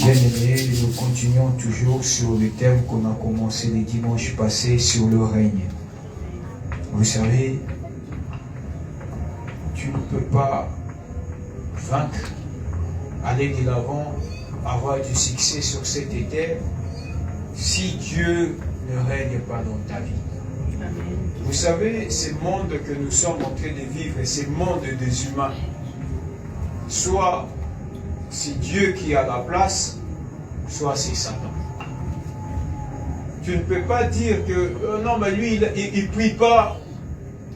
Bien-aimés, nous continuons toujours sur le thème qu'on a commencé le dimanche passé sur le règne. Vous savez, tu ne peux pas vaincre, aller de l'avant, avoir du succès sur cette terre si Dieu ne règne pas dans ta vie. Amen. Vous savez, ce monde que nous sommes en train de vivre, ce monde des humains, soit c'est Dieu qui a la place, soit c'est Satan. Tu ne peux pas dire que non, mais lui, il prie pas,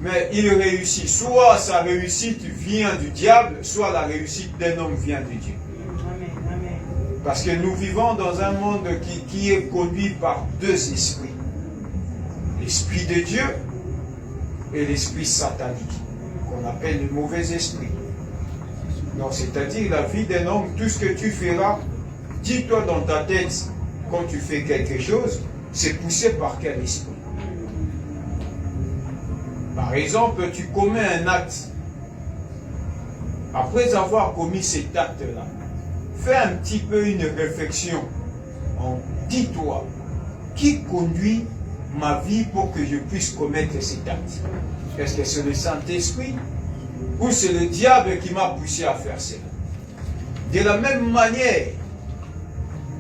mais il réussit. Soit sa réussite vient du diable, soit la réussite d'un homme vient de Dieu. Amen. Amen. Parce que nous vivons dans un monde qui est conduit par deux esprits. L'esprit de Dieu et l'esprit satanique, qu'on appelle le mauvais esprit. Donc, c'est-à-dire la vie d'un homme, tout ce que tu feras, dis-toi dans ta tête, quand tu fais quelque chose, c'est poussé par quel esprit? Par exemple, tu commets un acte. Après avoir commis cet acte-là, fais un petit peu une réflexion. Dis-toi, qui conduit ma vie pour que je puisse commettre cet acte? Est-ce que c'est le Saint-Esprit? Ou c'est le diable qui m'a poussé à faire cela? De la même manière,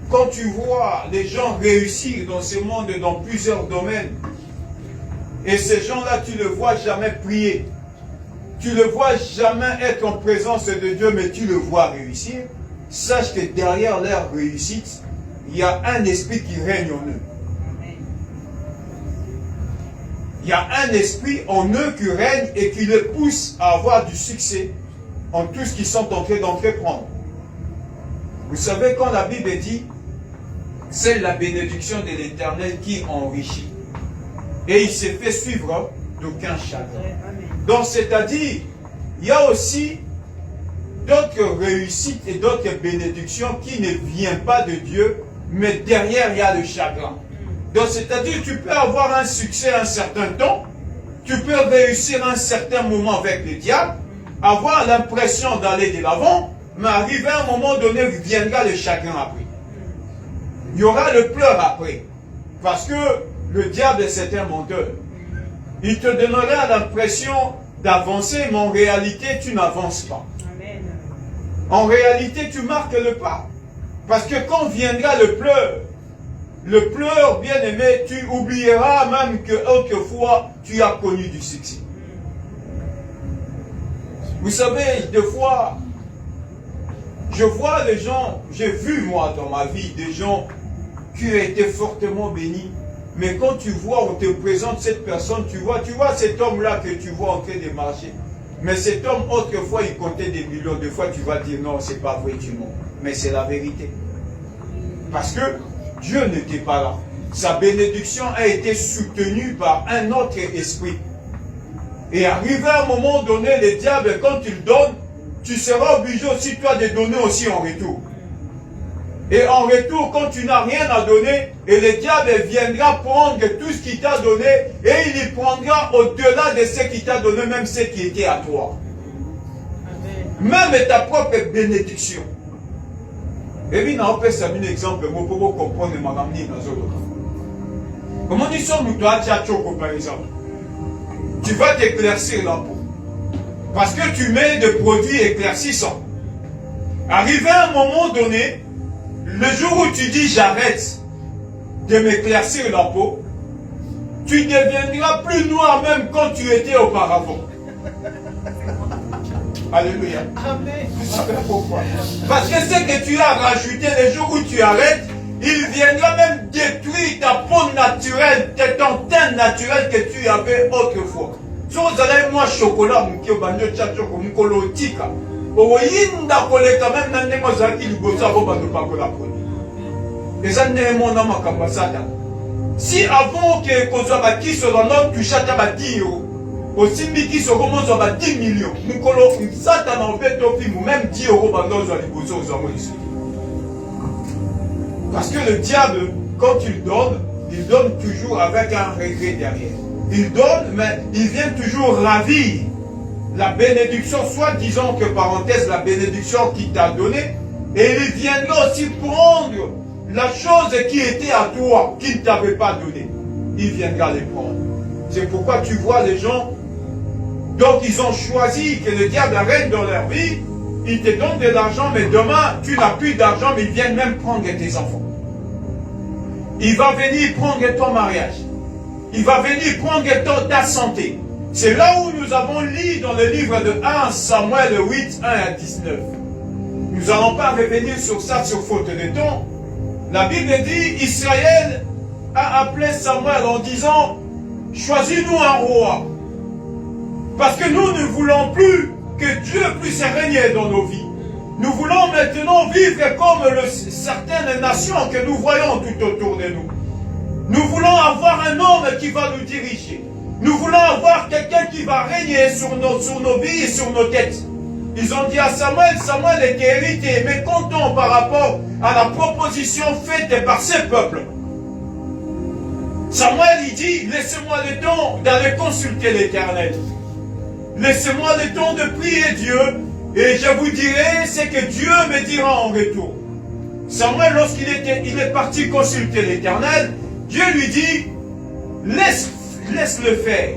quand tu vois les gens réussir dans ce monde dans plusieurs domaines, et ces gens-là, tu ne le vois jamais prier, tu ne le vois jamais être en présence de Dieu, mais tu le vois réussir, sache que derrière leur réussite, il y a un esprit qui règne en eux. Il y a un esprit en eux qui règne et qui les pousse à avoir du succès en tout ce qu'ils sont en train d'entreprendre. Vous savez, quand la Bible dit, c'est la bénédiction de l'Éternel qui enrichit. Et il s'est fait suivre d'aucun chagrin. Donc, c'est-à-dire, il y a aussi d'autres réussites et d'autres bénédictions qui ne viennent pas de Dieu, mais derrière, il y a le chagrin. Donc, c'est-à-dire, tu peux avoir un succès un certain temps, tu peux réussir un certain moment avec le diable, avoir l'impression d'aller de l'avant, mais arriver à un moment donné, viendra le chagrin après. Il y aura le pleur après. Parce que le diable, c'est un menteur. Il te donnera l'impression d'avancer, mais en réalité, tu n'avances pas. Amen. En réalité, tu marques le pas. Parce que quand viendra le pleur, bien-aimé, tu oublieras même que autrefois, tu as connu du succès. Vous savez, des fois, je vois les gens, j'ai vu moi dans ma vie, des gens qui ont été fortement bénis. Mais quand tu vois, on te présente cette personne, tu vois cet homme-là que tu vois en train de marcher. Mais cet homme, autrefois, il comptait des millions. Des fois, tu vas dire non, c'est pas vrai, tu mens. Mais c'est la vérité. Parce que Dieu n'était pas là. Sa bénédiction a été soutenue par un autre esprit. Et arrivé à un moment donné, le diable, quand il donne, tu seras obligé aussi, toi, de donner aussi en retour. Et en retour, quand tu n'as rien à donner, et le diable viendra prendre tout ce qu'il t'a donné, et il y prendra au-delà de ce qu'il t'a donné, même ce qui était à toi. Amen. Même ta propre bénédiction. Et puis, on peut un exemple, pour comprendre ma ramine dans autres. Comment nous sommes, toi, Tchatchoko, par exemple? Tu vas t'éclaircir la peau. Parce que tu mets des produits éclaircissants. Arrivé à un moment donné, le jour où tu dis j'arrête de m'éclaircir la peau, tu deviendras plus noir même quand tu étais auparavant. Alléluia. Amen. Vous savez pourquoi? Parce que ce que tu as rajouté le jour où tu arrêtes, il viendra même détruire ta peau naturelle, ton teint naturel que tu avais autrefois. Si vous avez moi chocolat, vous avez chocolat, si avant que Kozaba qui soit dans tu chata ba 10 euros, aussi qui se commence à 10 millions, nous Satan en fait au film, même 10 euros dans les parce que le diable, quand il donne toujours avec un regret derrière. Il donne, mais il vient toujours ravir la bénédiction, soit disons que parenthèse, la bénédiction qu'il t'a donnée, Et il viendra aussi prendre la chose qui était à toi, qu'il ne t'avait pas donnée. Il viendra les prendre. C'est pourquoi tu vois les gens, donc ils ont choisi que le diable règne dans leur vie. Il te donne de l'argent, mais demain, tu n'as plus d'argent, mais ils viennent même prendre tes enfants. Il va venir prendre ton mariage. Il va venir prendre ta santé. C'est là où nous avons lu dans le livre de 1 Samuel 8, 1 à 19. Nous n'allons pas revenir sur ça, sur faute de temps. La Bible dit, Israël a appelé Samuel en disant, choisis-nous un roi. Parce que nous ne voulons plus que Dieu puisse régner dans nos vies. Nous voulons maintenant vivre comme certaines nations que nous voyons tout autour de nous. Nous voulons avoir un homme qui va nous diriger. Nous voulons avoir quelqu'un qui va régner sur nos vies et sur nos têtes. Ils ont dit à Samuel, Samuel était irrité, mais content par rapport à la proposition faite par ces peuples. Samuel, il dit, laissez-moi le temps d'aller consulter l'Éternel. Laissez-moi le temps de prier Dieu, et je vous dirai ce que Dieu me dira en retour. Samuel, lorsqu'il est parti consulter l'Éternel, Dieu lui dit, laisse-le faire.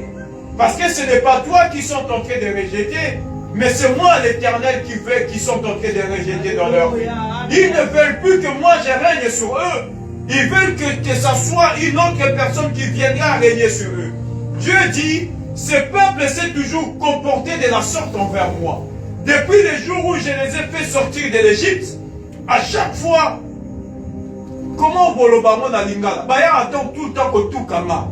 Parce que ce n'est pas toi qui sont en train de rejeter, mais c'est moi l'Éternel qui sont en train de rejeter dans leur vie. Ils ne veulent plus que moi je règne sur eux. Ils veulent que ça soit une autre personne qui viendra régner sur eux. Dieu dit, ce peuple s'est toujours comporté de la sorte envers moi. Depuis les jours où je les ai fait sortir de l'Égypte, à chaque fois, comment bolobamo na lingala? Baya attend tout le temps kotukanga.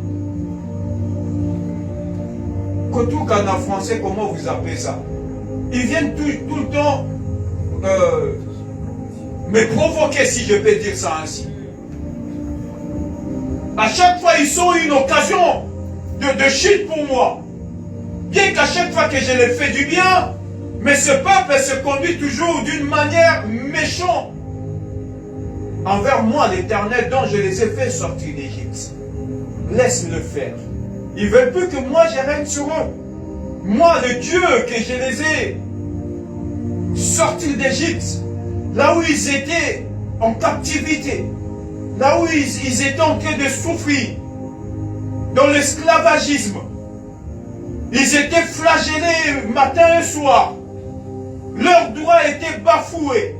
Kotukanga en français, comment vous appelez ça? Ils viennent tout le temps me provoquer, si je peux dire ça ainsi. À chaque fois, ils ont une occasion de chute pour moi. Bien qu'à chaque fois que je les fais du bien, mais ce peuple se conduit toujours d'une manière méchante envers moi, l'Éternel, dont je les ai fait sortir d'Égypte. Laisse-le faire. Ils ne veulent plus que moi je règne sur eux. Moi, le Dieu que je les ai sortis d'Égypte, là où ils étaient en captivité, là où ils étaient en train de souffrir, dans l'esclavagisme, ils étaient flagellés matin et soir. Leurs droits étaient bafoués.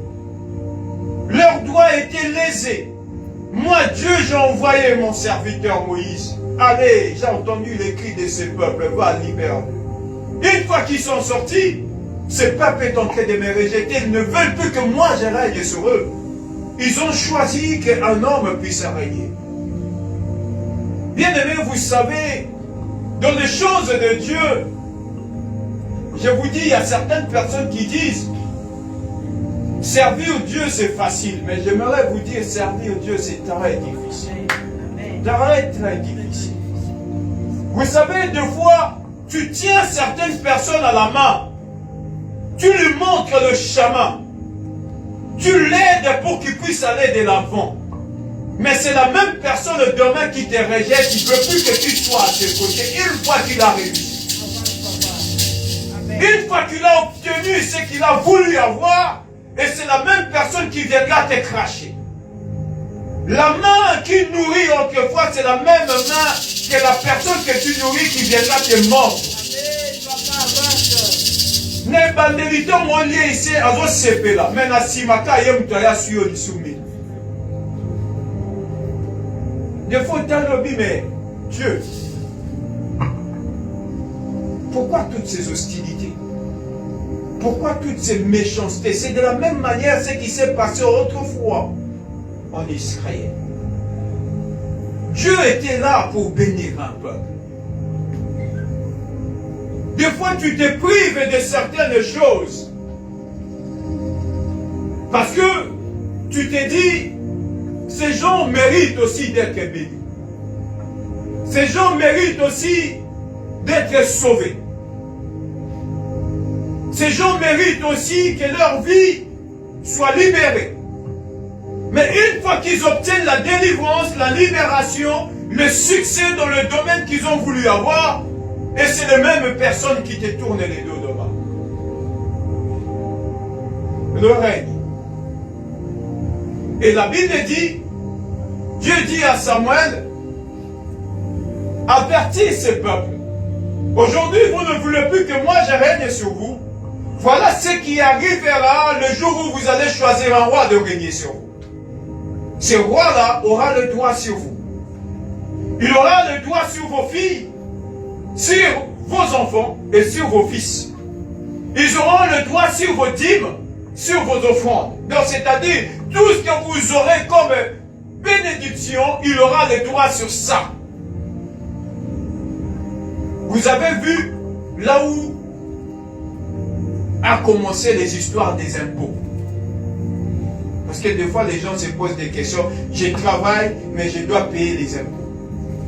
Leurs droits étaient lésés. Moi, Dieu, j'ai envoyé mon serviteur Moïse. Allez, j'ai entendu les cris de ces peuples. Va, libère-le. Une fois qu'ils sont sortis, ce peuple est en train de me rejeter. Ils ne veulent plus que moi je règne sur eux. Ils ont choisi qu'un homme puisse régner. Bien-aimés, vous savez, dans les choses de Dieu, je vous dis, il y a certaines personnes qui disent, servir Dieu c'est facile, mais j'aimerais vous dire, servir Dieu c'est très difficile. Très, très difficile. Vous savez, des fois, tu tiens certaines personnes à la main, tu lui montres le chemin, tu l'aides pour qu'il puisse aller de l'avant. Mais c'est la même personne demain qui te rejette, qui ne veut plus que tu sois à ses côtés, une fois qu'il a réussi. Une fois qu'il a obtenu ce qu'il a voulu avoir, et c'est la même personne qui viendra te cracher. La main qui nourrit autrefois, c'est la même main que la personne que tu nourris qui viendra te mordre. Ne bandelito mon lié ici, azo sepela, mais na simaka yem toya suyo disumi. Des fois, mais Dieu, pourquoi toutes ces hostilités? Pourquoi toutes ces méchancetés? C'est de la même manière ce qui s'est passé autrefois en Israël. Dieu était là pour bénir un peuple. Des fois, tu te prives de certaines choses. Parce que tu te dis, ces gens méritent aussi d'être bénis. Ces gens méritent aussi d'être sauvés. Ces gens méritent aussi que leur vie soit libérée. Mais une fois qu'ils obtiennent la délivrance, la libération, le succès dans le domaine qu'ils ont voulu avoir, et c'est les mêmes personnes qui te tournent les dos demain. Le règne, Et la Bible dit, Dieu dit à Samuel, avertis ce peuple. Aujourd'hui, vous ne voulez plus que moi je règne sur vous. Voilà ce qui arrivera le jour où vous allez choisir un roi de régner sur vous. Ce roi-là aura le droit sur vous. Il aura le droit sur vos filles, sur vos enfants et sur vos fils. Ils auront le droit sur vos dîmes, sur vos offrandes. Donc, c'est-à-dire, tout ce que vous aurez comme bénédiction, il aura le droit sur ça. Vous avez vu là où a commencé les histoires des impôts. Parce que des fois, les gens se posent des questions. Je travaille, mais je dois payer les impôts.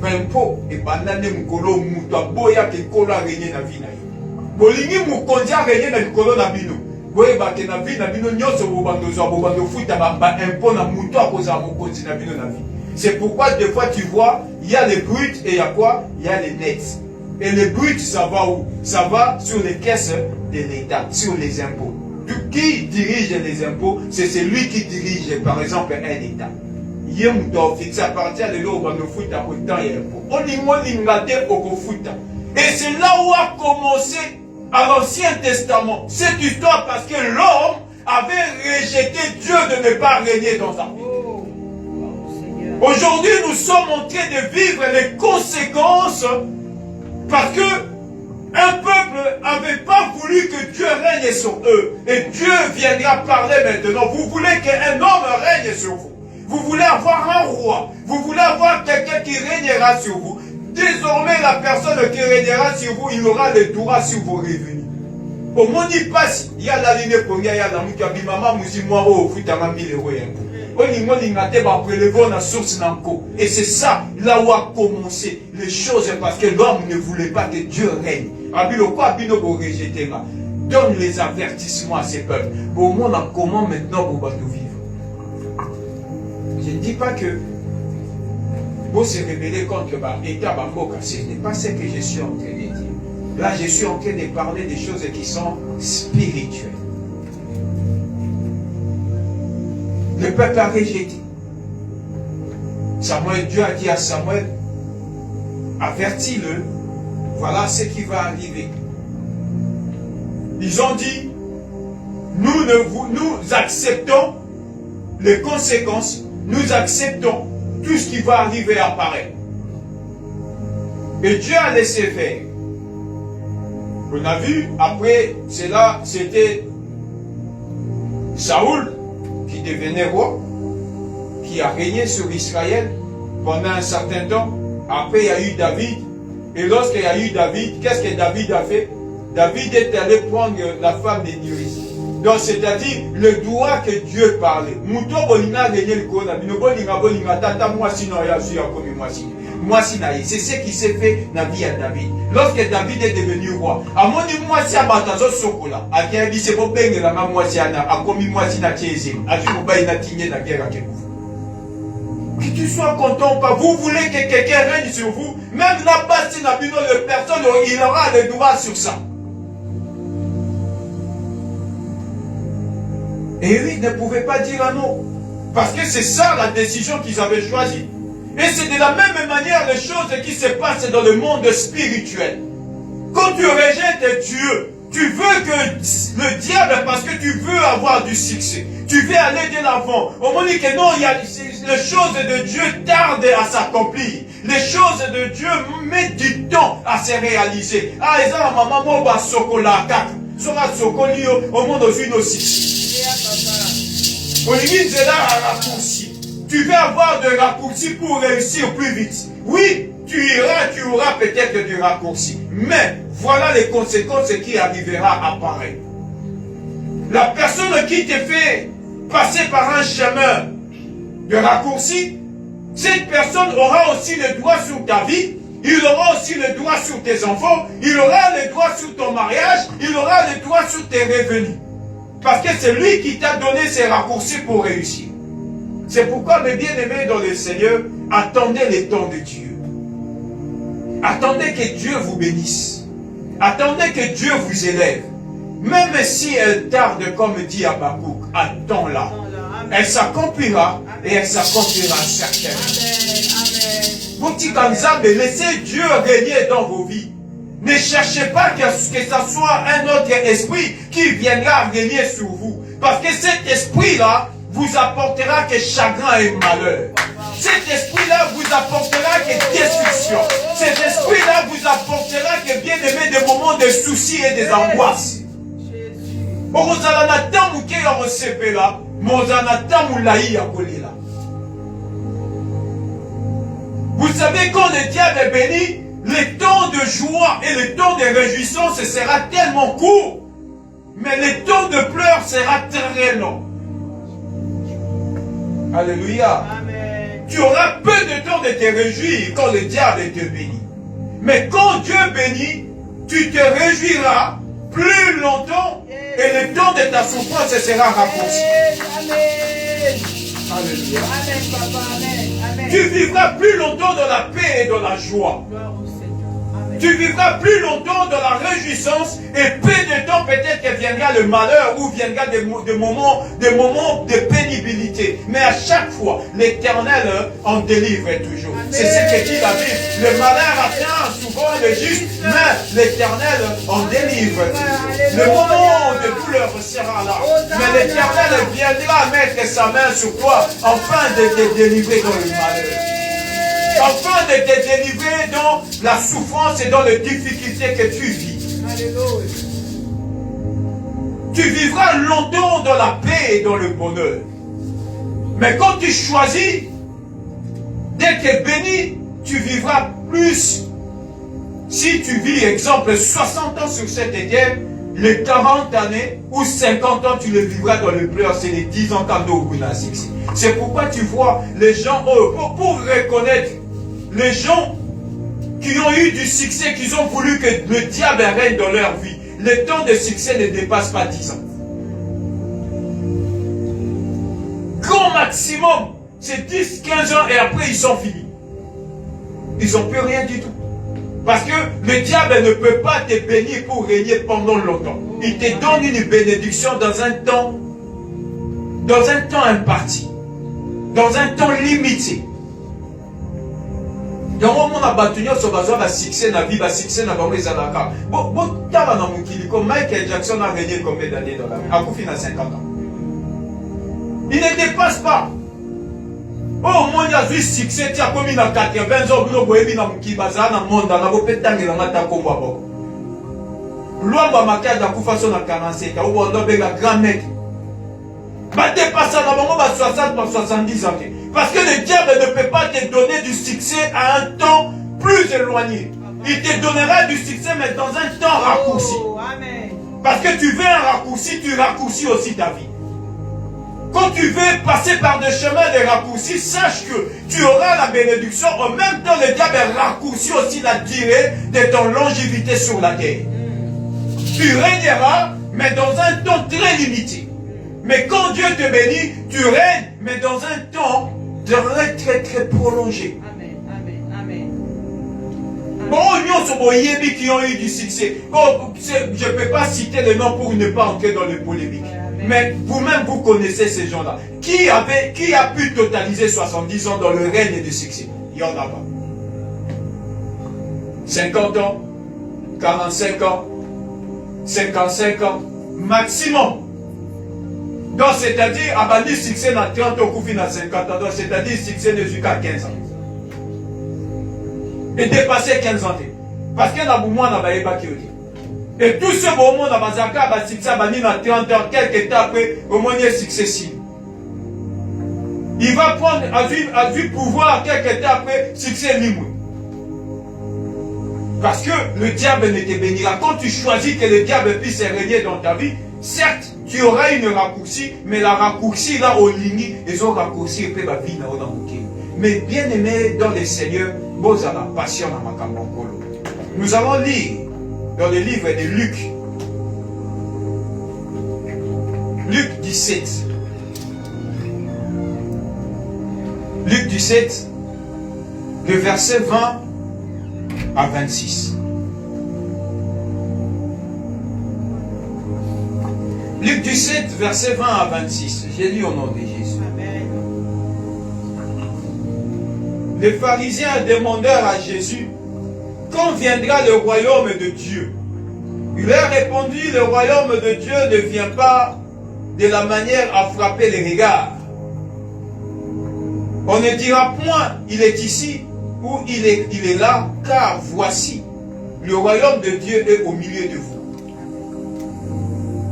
Impôts, et banane mukolo muta boya ke kolo arégné na vie na yo. Bolingi mukonzi arégné na likolo na bino. Boye bake na vie na bino nyonso bobando futa ba impôt na muto akoza mukonzi na bino na vie. C'est pourquoi des fois tu vois, il y a les bruts et il y a quoi? Il y a les nets. Et les bruts, ça va où? Ça va sur les caisses de l'État, sur les impôts. Qui dirige les impôts? C'est celui qui dirige, par exemple, un État. Il y a un fixe à partir de là où on va nous foutre à autant et impôts. On dit moi l'inglaterre au foot. Et c'est là où a commencé à l'Ancien Testament cette histoire parce que l'homme avait rejeté Dieu de ne pas régner dans sa vie. Aujourd'hui, nous sommes en train de vivre les conséquences parce que un peuple n'avait pas voulu que Dieu règne sur eux. Et Dieu viendra parler maintenant. Vous voulez qu'un homme règne sur vous. Vous voulez avoir un roi. Vous voulez avoir quelqu'un qui régnera sur vous. Désormais, la personne qui régnera sur vous, il aura le droit sur vos revenus. Au monde, il passe. Il y a la ligne pour il y a la moukabi. Maman, moi, au foot, à 1000 euros. Et c'est ça, là où a commencé les choses, parce que l'homme ne voulait pas que Dieu règne. Donne les avertissements à ces peuples. Au monde, comment maintenant vous allez vivre? Je ne dis pas que vous se rébeller contre l'État Bamboka, ce n'est pas ce que je suis en train de dire. Là, je suis en train de parler des choses qui sont spirituelles. Le peuple a rejeté. Samuel, Dieu a dit à Samuel, avertis-le, voilà ce qui va arriver. Ils ont dit, nous acceptons les conséquences, nous acceptons tout ce qui va arriver à apparaître. Et Dieu a laissé faire. On a vu, après cela, c'était Saoul qui devenait roi, qui a régné sur Israël pendant un certain temps. Après, il y a eu David. Et lorsqu'il y a eu David, qu'est-ce que David a fait? David est allé prendre la femme de Nuris. Donc, c'est-à-dire le droit que Dieu parlait. C'est ce qui s'est fait dans la vie à David. Lorsque David est devenu roi, à mon dit moi si abatazo sokola, à qui a dit c'est pour peine la moi si ana, a commis moi si na tiézé, a dit mon bail na tigné na guerre à quel que tu sois content ou pas, vous voulez que quelqu'un règne sur vous, même là-bas si n'a plus de personne, il aura le droit sur ça. Et Eric ne pouvait pas dire un non. Parce que c'est ça la décision qu'ils avaient choisie. Et c'est de la même manière les choses qui se passent dans le monde spirituel. Quand tu rejettes Dieu, tu veux que le diable, parce que tu veux avoir du succès, tu veux aller de l'avant. On me dit que non, il y a les choses de Dieu tardent à s'accomplir. Les choses de Dieu mettent du temps à se réaliser. Ah, et ça, maman, moi, bah, sokola, kaka. Sora sokolio, au monde aussi. Olivier Zéla a raccourci. Tu veux avoir des raccourcis pour réussir plus vite. Oui, tu auras peut-être des raccourcis. Mais voilà les conséquences qui arrivera à apparaître. La personne qui te fait passer par un chemin de raccourci, cette personne aura aussi le droit sur ta vie, il aura aussi le droit sur tes enfants, il aura le droit sur ton mariage, il aura le droit sur tes revenus. Parce que c'est lui qui t'a donné ces raccourcis pour réussir. C'est pourquoi, mes bien-aimés dans le Seigneur, attendez le temps de Dieu. Attendez que Dieu vous bénisse. Attendez que Dieu vous élève. Même si elle tarde, comme dit Habakkuk, attends-la. elle s'accomplira et elle s'accomplira certainement. Laissez Dieu régner dans vos vies. Ne cherchez pas que ça soit un autre esprit qui viendra régner sur vous. Parce que cet esprit-là vous apportera que chagrin et malheur. Cet esprit-là vous apportera que destruction. Cet esprit-là vous apportera que bien-aimé des moments de soucis et des angoisses. Vous savez, quand le diable est béni, le temps de joie et le temps de réjouissance sera tellement court, mais le temps de pleurs sera très long. Alléluia. Amen. Tu auras peu de temps de te réjouir quand le diable te bénit. Mais quand Dieu bénit, tu te réjouiras plus longtemps et le temps de ta souffrance sera raccourci. Amen. Alléluia. Amen, papa. Amen. Amen. Tu vivras plus longtemps dans la paix et dans la joie. Tu vivras plus longtemps dans la réjouissance et peu de temps peut-être que viendra le malheur ou viendra des moments de pénibilité. Mais à chaque fois, l'Éternel en délivre toujours. C'est ce que dit la Bible. Le malheur atteint souvent le juste, mais l'Éternel en délivre toujours. Le moment de douleur sera là. Mais l'Éternel viendra mettre sa main sur toi afin de te délivrer dans le malheur. Afin de te délivrer dans la souffrance et dans les difficultés que tu vis. Alléluia. Tu vivras longtemps dans la paix et dans le bonheur. Mais quand tu choisis d'être béni, tu vivras plus. Si tu vis, exemple, 60 ans sur cette terre, les 40 années ou 50 ans, tu le vivras dans le pleur. C'est les 10 ans quand nous C'est pourquoi tu vois les gens, pour reconnaître les gens qui ont eu du succès, qui ont voulu que le diable règne dans leur vie, le temps de succès ne dépasse pas 10 ans. Grand maximum, c'est 10, 15 ans et après ils sont finis. Ils n'ont plus rien du tout. Parce que le diable ne peut pas te bénir pour régner pendant longtemps. Il te donne une bénédiction dans un temps imparti. Dans un temps limité. Donc, on a battu sur le succès dans la vie, le succès dans la vie. Michael Jackson a régné combien d'années dans la vie? A couffé dans 50 ans. Il ne dépasse pas. Oh, moi, il y a vu succès, tu as commis dans 80 ans, vous avez vu dans le monde, dans le pétang et dans le combat. L'homme a marqué dans la façon dans 47 ans, on a un grand mec. Va dépasser dans le moment 60 par 70 ans. Parce que le diable ne peut pas te donner du succès à un temps plus éloigné. Il te donnera du succès, mais dans un temps raccourci. Parce que tu veux un raccourci, tu raccourcis aussi ta vie. Quand tu veux passer par des chemins de raccourcis, sache que tu auras la bénédiction. En même temps, le diable raccourcit aussi la durée de ton longévité sur la terre. Tu régneras, mais dans un temps très limité. Mais quand Dieu te bénit, tu règnes, mais dans un temps très très très prolongé. Amen, amen, amen. Bon, nous qui ont eu du succès. Oh, je ne peux pas citer les noms pour ne pas entrer dans les polémiques. Mais vous-même, vous connaissez ces gens-là. Qui a pu totaliser 70 ans dans le règne du succès? Il n'y en a pas. 50 ans, 45 ans, 55 ans, maximum. Donc, c'est-à-dire, abandonner le succès dans 30 ans, ou dans 50 ans, c'est-à-dire, le succès ne jusqu'à 15 ans. Et dépasser 15 ans. Parce qu'il y a un moment, on a et tout ce moment, on a un succès, dans 30 ans, quelques temps après, au moins, il y a succès. Il va prendre, à vue pouvoir, quelques temps après, succès libre. Parce que le diable ne te bénira. Quand tu choisis que le diable puisse régner dans ta vie, certes, tu auras une raccourci, mais la raccourci là au ligne, ils ont raccourci et puis la vie là au manqué. Mais bien aimé dans le Seigneur, vous avez la passion dans ma cambongolo. Nous allons lire dans le livre de Luc. Luc 17. Luc 17, le verset 20 à 26. Luc 17, verset 20 à 26. J'ai lu au nom de Jésus. les pharisiens demandèrent à Jésus, quand viendra le royaume de Dieu? Il leur répondit, le royaume de Dieu ne vient pas de la manière à frapper les regards. On ne dira point, il est ici ou il est là, car voici, le royaume de Dieu est au milieu de vous.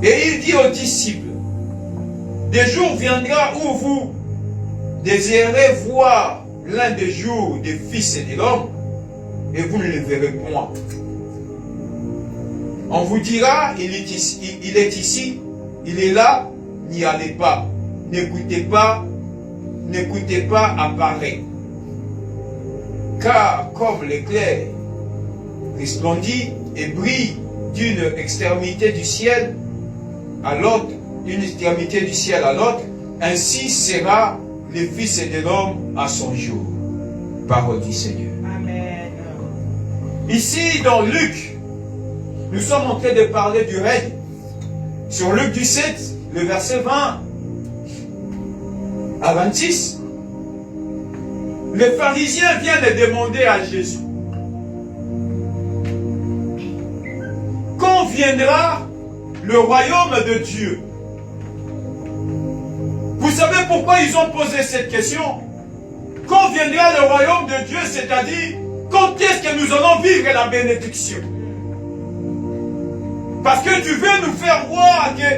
Et il dit aux disciples, des jours viendra où vous désirerez voir l'un des jours des fils de l'homme, et vous ne le verrez point. On vous dira, il est ici, il est là, n'y allez pas. N'écoutez pas apparaître. Car comme l'éclair resplendit et brille d'une extrémité du ciel à l'autre, d'une extrémité du ciel à l'autre, ainsi sera le Fils de l'homme à son jour. Parole du Seigneur. Amen. Ici, dans Luc, nous sommes en train de parler du règne. Sur Luc 17, le verset 20 à 26, les pharisiens viennent de demander à Jésus, quand viendra le royaume de Dieu? Vous savez pourquoi ils ont posé cette question? Quand viendra le royaume de Dieu, c'est-à-dire, quand est-ce que nous allons vivre la bénédiction? Parce que tu veux nous faire voir que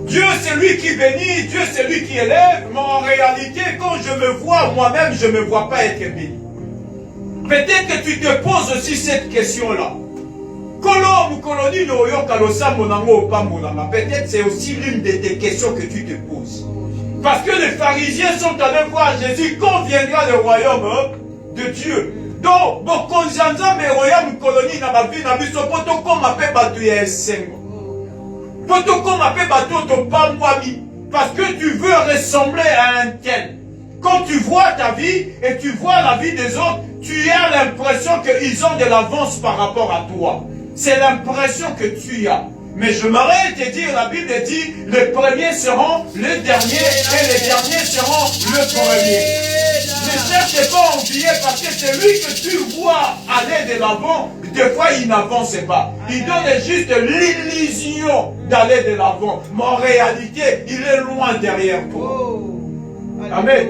Dieu c'est lui qui bénit, Dieu c'est lui qui élève, mais en réalité, quand je me vois moi-même, je ne me vois pas être béni. Peut-être que tu te poses aussi cette question-là. Peut-être c'est aussi l'une de tes questions que tu te poses. Parce que les pharisiens sont allés voir Jésus, quand viendra le royaume de Dieu? Donc, bokonzanza me royaume colonie na babi na biso poto koma pe batu ya esengo. Poto koma pe batu to pambwami. Parce que tu veux ressembler à un tel. Quand tu vois ta vie et tu vois la vie des autres, tu as l'impression qu'ils ont de l'avance par rapport à toi. C'est l'impression que tu as. Mais je m'arrête de dire, la Bible dit, les premiers seront les derniers et les derniers seront le premier. Ne cherche pas à oublier parce que c'est lui que tu vois aller de l'avant. Des fois, il n'avance pas. Il donne juste l'illusion d'aller de l'avant. Mais en réalité, il est loin derrière toi. Amen.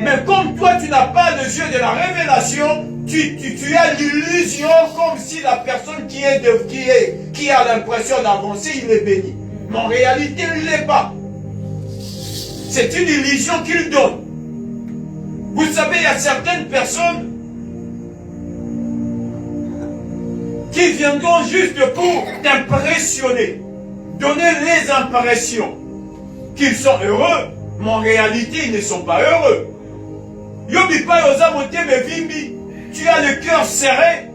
Mais comme toi, tu n'as pas les yeux de la révélation, tu as l'illusion comme si la personne qui a l'impression d'avancer, il est béni. Mais en réalité, il ne l'est pas. C'est une illusion qu'il donne. Vous savez, il y a certaines personnes qui viendront juste pour t'impressionner, donner les impressions qu'ils sont heureux, mais en réalité, ils ne sont pas heureux. Tu as le cœur serré,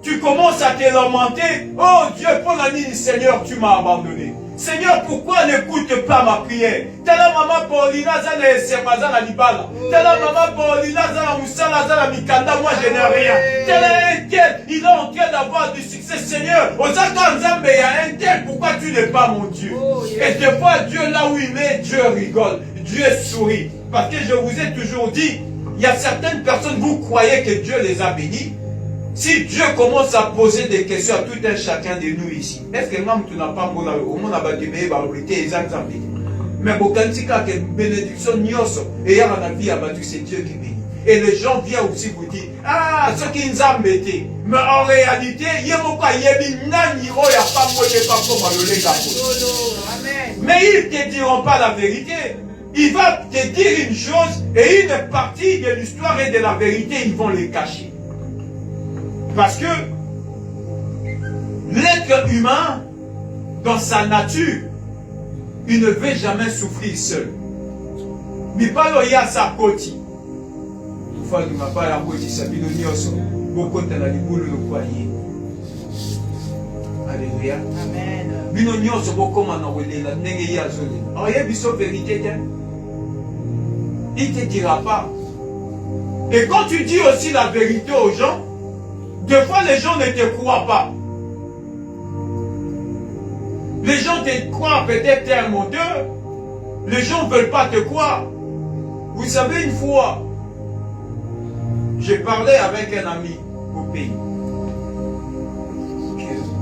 tu commences à te lamenter. Oh Dieu, pour la nuit, Seigneur, tu m'as abandonné. Seigneur, pourquoi n'écoute pas ma prière? Tala maman Paulina zana sermazana libala. Tala maman Paulina zana musala zana mikanda, moi je n'ai rien. Tala un tel, il est en train d'avoir du succès, Seigneur. Ozaka nzambe ya un tel, pourquoi tu n'es pas mon Dieu? Et des fois, Dieu là où il est, Dieu rigole, Dieu sourit. Parce que je vous ai toujours dit, il y a certaines personnes, vous croyez que Dieu les a bénis. Si Dieu commence à poser des questions à tout un chacun de nous ici, est-ce que même tu n'as pas au monde à battre les exemples? Mais Bokantika, que bénédiction nyoso, et il y a la vie à battre, c'est Dieu qui bénit. Et les gens viennent aussi vous dire, ah, ce qui nous a embêtés. Mais en réalité, il y a beaucoup de mais ils ne te diront pas la vérité. Il va te dire une chose et une partie de l'histoire et de la vérité, ils vont les cacher. Parce que l'être humain, dans sa nature, il ne veut jamais souffrir seul. Mais pas il y a sa côte. Alléluia. Amen. Il ne te dira pas. Et quand tu dis aussi la vérité aux gens, des fois les gens ne te croient pas. Les gens te croient peut-être t'es un menteur. Les gens ne veulent pas te croire. Vous savez, une fois, J'ai parlé avec un ami au pays,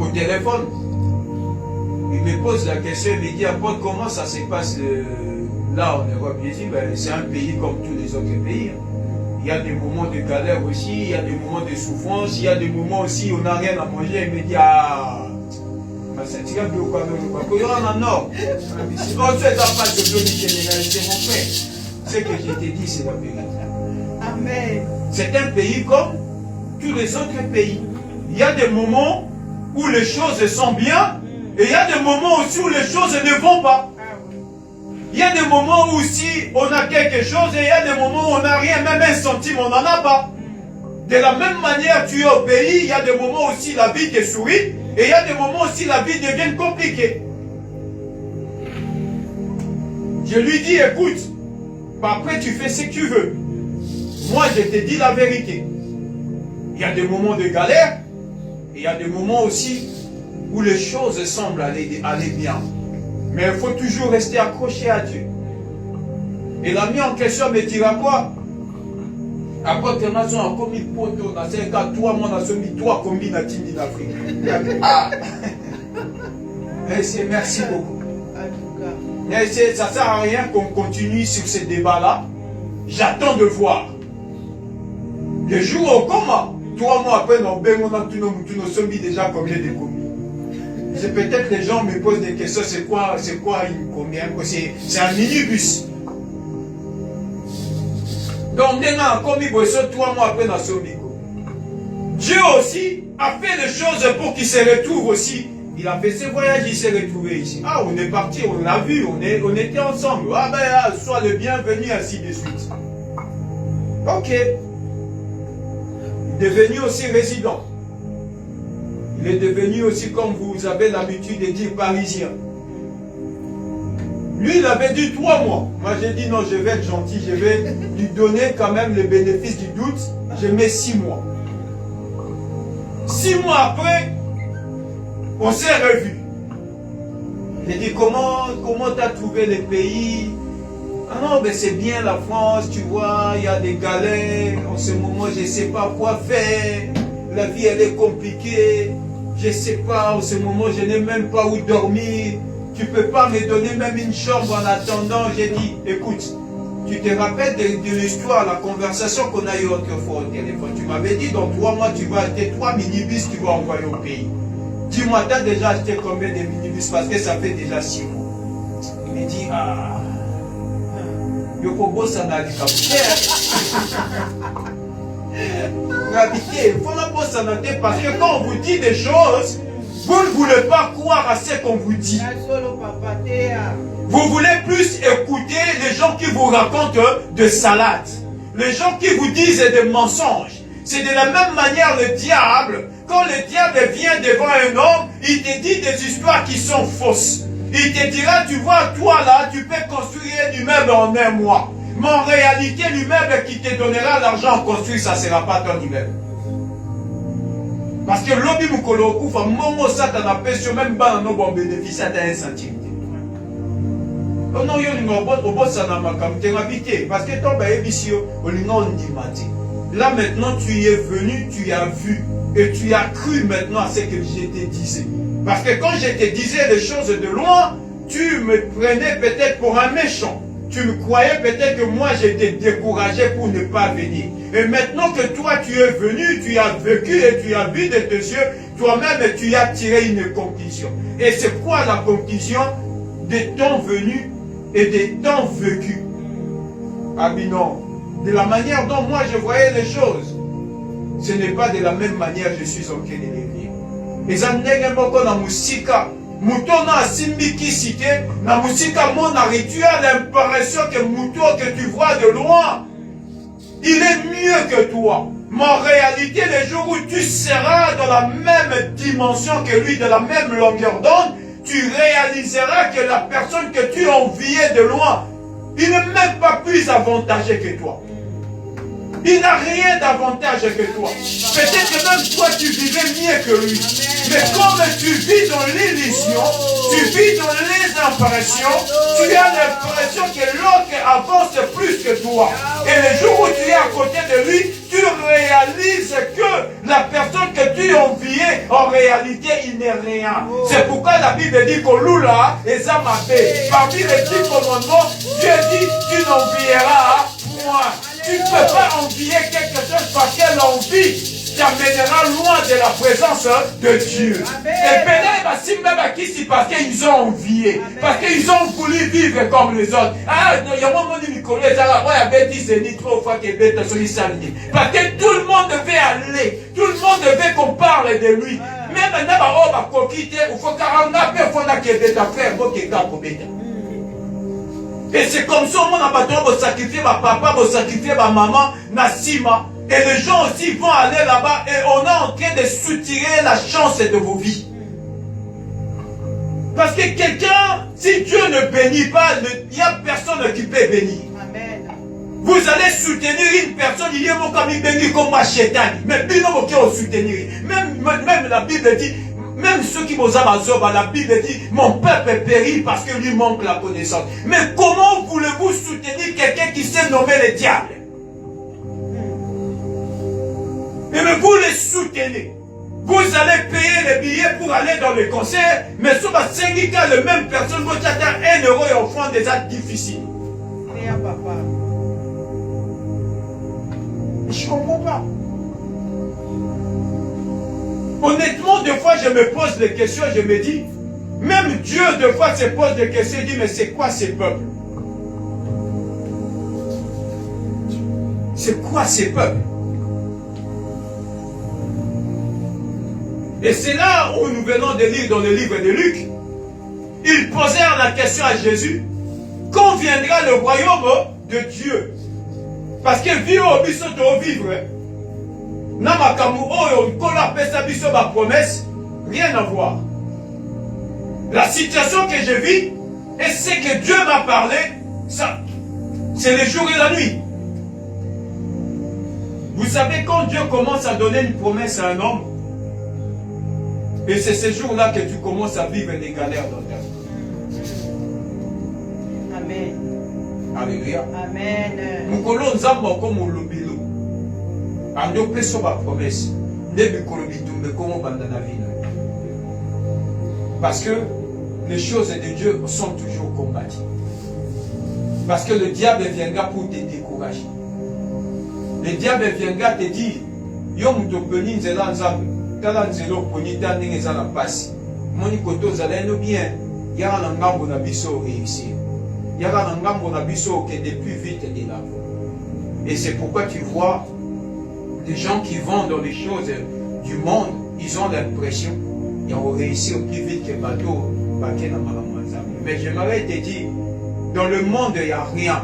au téléphone. Il me pose la question, il me dit, apôtre, comment ça se passe là en Europe? Je dis, ben, c'est un pays comme tous les autres pays. Il y a des moments de galère aussi, il y a des moments de souffrance, il y a des moments aussi où on n'a rien à manger. Il me dit, ah, c'est en or. C'est mon frère. Ce que je t'ai dit, c'est la vérité. Amen. C'est un pays comme tous les autres pays. Il y a des moments où les choses sont bien et il y a des moments aussi où les choses ne vont pas. Il y a des moments où si on a quelque chose et il y a des moments où on n'a rien, même un centime, on n'en a pas. De la même manière, tu es au pays, il y a des moments aussi la vie te sourit et il y a des moments aussi la vie devient compliquée. Je lui dis, écoute, après tu fais ce que tu veux. Moi, je te dis la vérité. Il y a des moments de galère et il y a des moments aussi où les choses semblent aller bien. Mais il faut toujours rester accroché à Dieu. Et l'ami en question me dira quoi? Après que nous avons commis poto, dans ce cas, toi, moi, nous avons mis toi commis dans l'Afrique. Merci beaucoup. Mais ça ne sert à rien qu'on continue sur ce débat-là. J'attends de voir. Le jour au coma, toi, moi, après, nous sommes déjà combien de commis? Peut-être les gens me posent des questions, c'est quoi une combien? C'est un minibus. Donc, toi, moi, après, Dieu aussi a fait des choses pour qu'il se retrouve aussi. Il a fait ses voyages, il s'est retrouvé ici. Ah, on est parti, on l'a vu, on était ensemble. Ah ben, sois le bienvenu, ainsi de suite. Ok. Il est devenu aussi résident. Il est devenu aussi, comme vous avez l'habitude de dire, parisien. Lui, il avait dit 3 mois. Moi, j'ai dit non, je vais être gentil, je vais lui donner quand même le bénéfice du doute. Je mets 6 mois. 6 mois après, on s'est revus. J'ai dit, comment tu as trouvé le pays? Ah non, mais c'est bien la France, tu vois, il y a des galères. En ce moment, je ne sais pas quoi faire. La vie, elle est compliquée. Je ne sais pas, en ce moment, je n'ai même pas où dormir. Tu ne peux pas me donner même une chambre en attendant. J'ai dit, écoute, tu te rappelles de l'histoire, la conversation qu'on a eue autrefois au téléphone. Tu m'avais dit, dans 3 mois, tu vas acheter 3 minibus, tu vas envoyer au pays. Dis-moi, tu as déjà acheté combien de minibus? Parce que ça fait déjà 6 mois. Il me dit, ah, Yokobo, ça n'a pas il faut la bosse en noter parce que quand on vous dit des choses, vous ne voulez pas croire à ce qu'on vous dit. Vous voulez plus écouter les gens qui vous racontent de salades, les gens qui vous disent des mensonges. C'est de la même manière le diable. Quand le diable vient devant un homme, il te dit des histoires qui sont fausses. Il te dira, tu vois, toi là, tu peux construire un immeuble en 1 mois. Mais en réalité, l'immeuble qui te donnera l'argent à construire, ça ne sera pas ton immeuble. Parce que l'obi mukolo kufa momo satan apesio même pas no bon bénéfice à 1 centime. Non yo lingo bot sana makam te ngabité parce que toi ba ebisio o lingo ndimati. Là maintenant tu es venu, tu as vu et tu as cru maintenant à ce que je te disais. Parce que quand je te disais les choses de loin, tu me prenais peut-être pour un méchant. Tu me croyais peut-être que moi j'étais découragé pour ne pas venir. Et maintenant que toi tu es venu, tu as vécu et tu as vu de tes yeux, toi-même tu as tiré une conclusion. Et c'est quoi la conclusion des temps venus et des temps vécus? Ah mais non, de la manière dont moi je voyais les choses, ce n'est pas de la même manière que je suis en train de les vivre. Et ça n'est pas na musika. Moutona asimiki cité, na musika mon tu as l'impression que Mouto que tu vois de loin, il est mieux que toi. Mais en réalité, les jours où tu seras dans la même dimension que lui, de la même longueur d'onde, tu réaliseras que la personne que tu enviais de loin, il n'est même pas plus avantagé que toi. Il n'a rien d'avantage que toi. Peut-être que même toi, tu vivais mieux que lui. Mais comme tu vis dans l'illusion, tu vis dans les impressions, tu as l'impression que l'autre avance plus que toi. Et le jour où tu es à côté de lui, tu tu réalises que la personne que tu enviais, en réalité, il n'est rien. C'est pourquoi la Bible dit que Lula et Zamabé, parmi les 10 commandements, Dieu dit, tu n'envieras point. Tu ne peux pas envier quelque chose parce que l'envie t'amènera loin de la présence de Dieu. Et peut-être parce qu'ils ont envié, parce qu'ils ont voulu vivre comme les autres. Ah, il y a un moment où parce que tout le monde devait aller, tout le monde devait qu'on parle de lui. Même maintenant, il faut 40 et c'est comme ça, on a besoin de sacrifier ma papa, de sacrifier ma maman, Nassima. Et les gens aussi vont aller là-bas et on est en train de soutirer la chance de vos vies. Parce que quelqu'un, si Dieu ne bénit pas, il n'y a personne qui peut bénir. Amen. Vous allez soutenir une personne, il y a mon ami béni comme ma chétane. Mais bien non, on soutenir. Même la Bible dit, même ceux qui vous ont la Bible dit, mon peuple périt parce que lui manque la connaissance. Mais comment voulez-vous soutenir quelqu'un qui s'est nommé le diable? Mais vous les soutenez. Vous allez payer les billets pour aller dans le concert, mais sur ma syndicat, le même personne, vous avez 1 euro et offrande des actes difficiles. Je ne comprends pas. Honnêtement, des fois, je me pose des questions, je me dis, même Dieu, des fois, se pose des questions, il dit, mais c'est quoi ces peuples? C'est quoi ces peuples? Et c'est là où nous venons de lire dans le livre de Luc. Ils posèrent la question à Jésus. Quand viendra le royaume de Dieu? Parce que vie au biso de vivre. Namakamu oyo kola pesa biso ba promesse, rien à voir. La situation que je vis et ce que Dieu m'a parlé, ça, c'est le jour et la nuit. Vous savez, quand Dieu commence à donner une promesse à un homme, et c'est ce jour-là que tu commences à vivre des galères dans ta vie. Amen. Alléluia. Amen. Mukolo nzamba comme lobilo. Ando peso ba promesse. Debi kolobitumbe comme bandana vie. Parce que les choses de Dieu sont toujours combattues. Parce que le diable viendra pour te décourager. Le diable viendra te dire, yo mutopeni nzela nzambe. Tala nzelo ponita ndenge za na pasi. Moni koto zalendo bien. Yara na ngambo na biso réussir. Yara na ngambo na biso que depuis vite de l'avant. Et c'est pourquoi tu vois des gens qui vont dans les choses du monde, ils ont l'impression qu'ils vont réussir plus vite que bateau. Mais j'aimerais te dire, dans le monde il n'y a rien.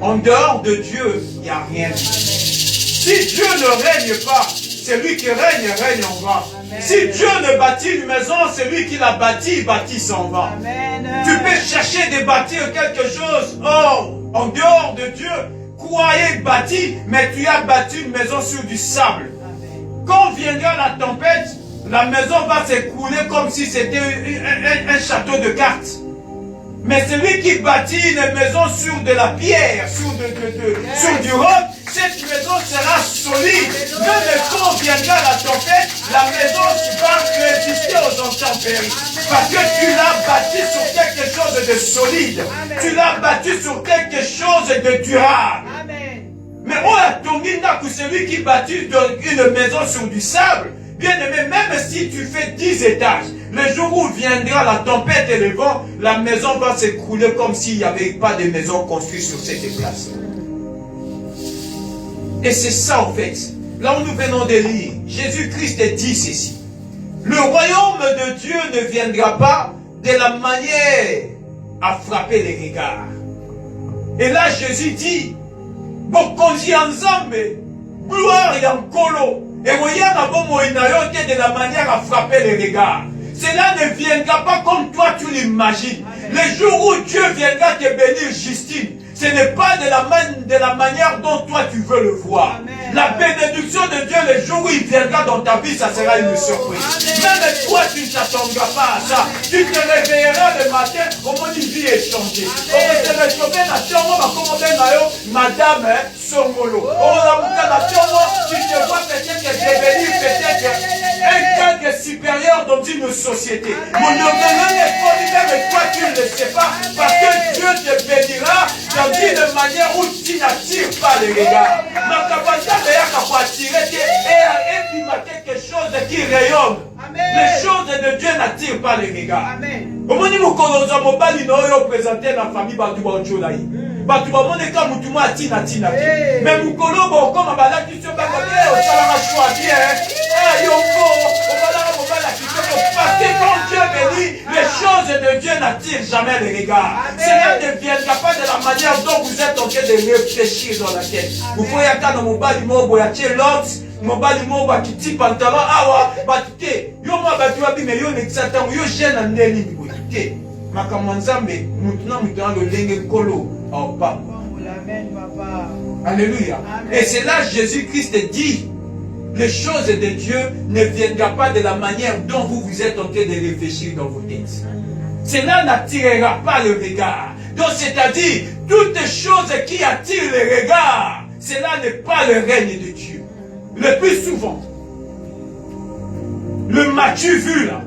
En dehors de Dieu, il n'y a rien. Si Dieu ne règne pas, celui qui règne, règne en vain. Si Dieu ne bâtit une maison, celui qui l'a bâti, bâtit s'en va. Tu peux chercher de bâtir quelque chose. Oh, en dehors de Dieu, croyez bâti, mais tu as bâti une maison sur du sable. Quand viendra la tempête, la maison va s'écrouler comme si c'était un château de cartes. Mais celui qui bâtit une maison sur de la pierre, sur du roc, cette maison sera solide. Même quand viendra la tempête, la maison va résister aux intempéries. Parce que tu l'as bâti sur quelque chose de solide. Tu l'as bâti sur quelque chose de durable. Mais on a tombé là que celui qui bâtit une maison sur du sable, bien aimé, même si tu fais 10 étages, le jour où viendra la tempête et le vent, la maison va s'écrouler comme s'il n'y avait pas de maison construite sur cette place. Et c'est ça en fait. Là où nous venons de lire, Jésus-Christ dit ceci. Le royaume de Dieu ne viendra pas de la manière à frapper les regards. Et là Jésus dit, Bokonzi Nzambe, gloire et Nkolo, et de la manière à frapper les regards. Cela ne viendra pas comme toi tu l'imagines. Le jour où Dieu viendra te bénir, Justine, ce n'est pas de la manière dont toi tu veux le voir. Amen. La bénédiction de Dieu, le jour où il viendra dans ta vie, ça sera une surprise. Même toi, tu ne t'attendras pas à ça. Tu te réveilleras le matin, comment une vie est changée. On te retrouver dans ton madame Songolo. Tu te vois peut-être devenir un cadre supérieur dans une société. Mon orgueil est formidable, mais toi tu ne le sais pas. Parce que Dieu te bénira dans une manière où tu n'attires pas les regards. Ma capacité est à attirer et il y a quelque chose qui rayonne. Les choses de Dieu n'attirent pas les regards. Omoni mukoloza mobali na oyo présenter na famille batu ba ochola yi. Batu ba moneka mutu mo atina tina. Mais mukolo bo koma balaki so ba kote o sala ma choix bien. Yo ko o bala mo bala ki so parce que quand Dieu bénit, les choses de Dieu n'attirent jamais les regards. Cela ne viendra pas de la manière dont vous êtes en train de réfléchir dans la tête. Vous pouvez attendre mobali mo boyache l'autre. Mobali moba kiti pantalon awa batike yo mo batu abi me yo nexata yo jeune ndeni ni boyite makambo nzambe mutuna mutana lo lenge kolo au papa. Amen papa. Alléluia. Et c'est là Jésus-Christ dit les choses de Dieu ne viendront pas de la manière dont vous êtes en train de réfléchir dans vos têtes. Cela n'attirera pas le regard. Donc c'est-à-dire toutes choses qui attirent le regard, cela n'est pas le règne de Dieu. Le plus souvent, le m'as-tu vu là?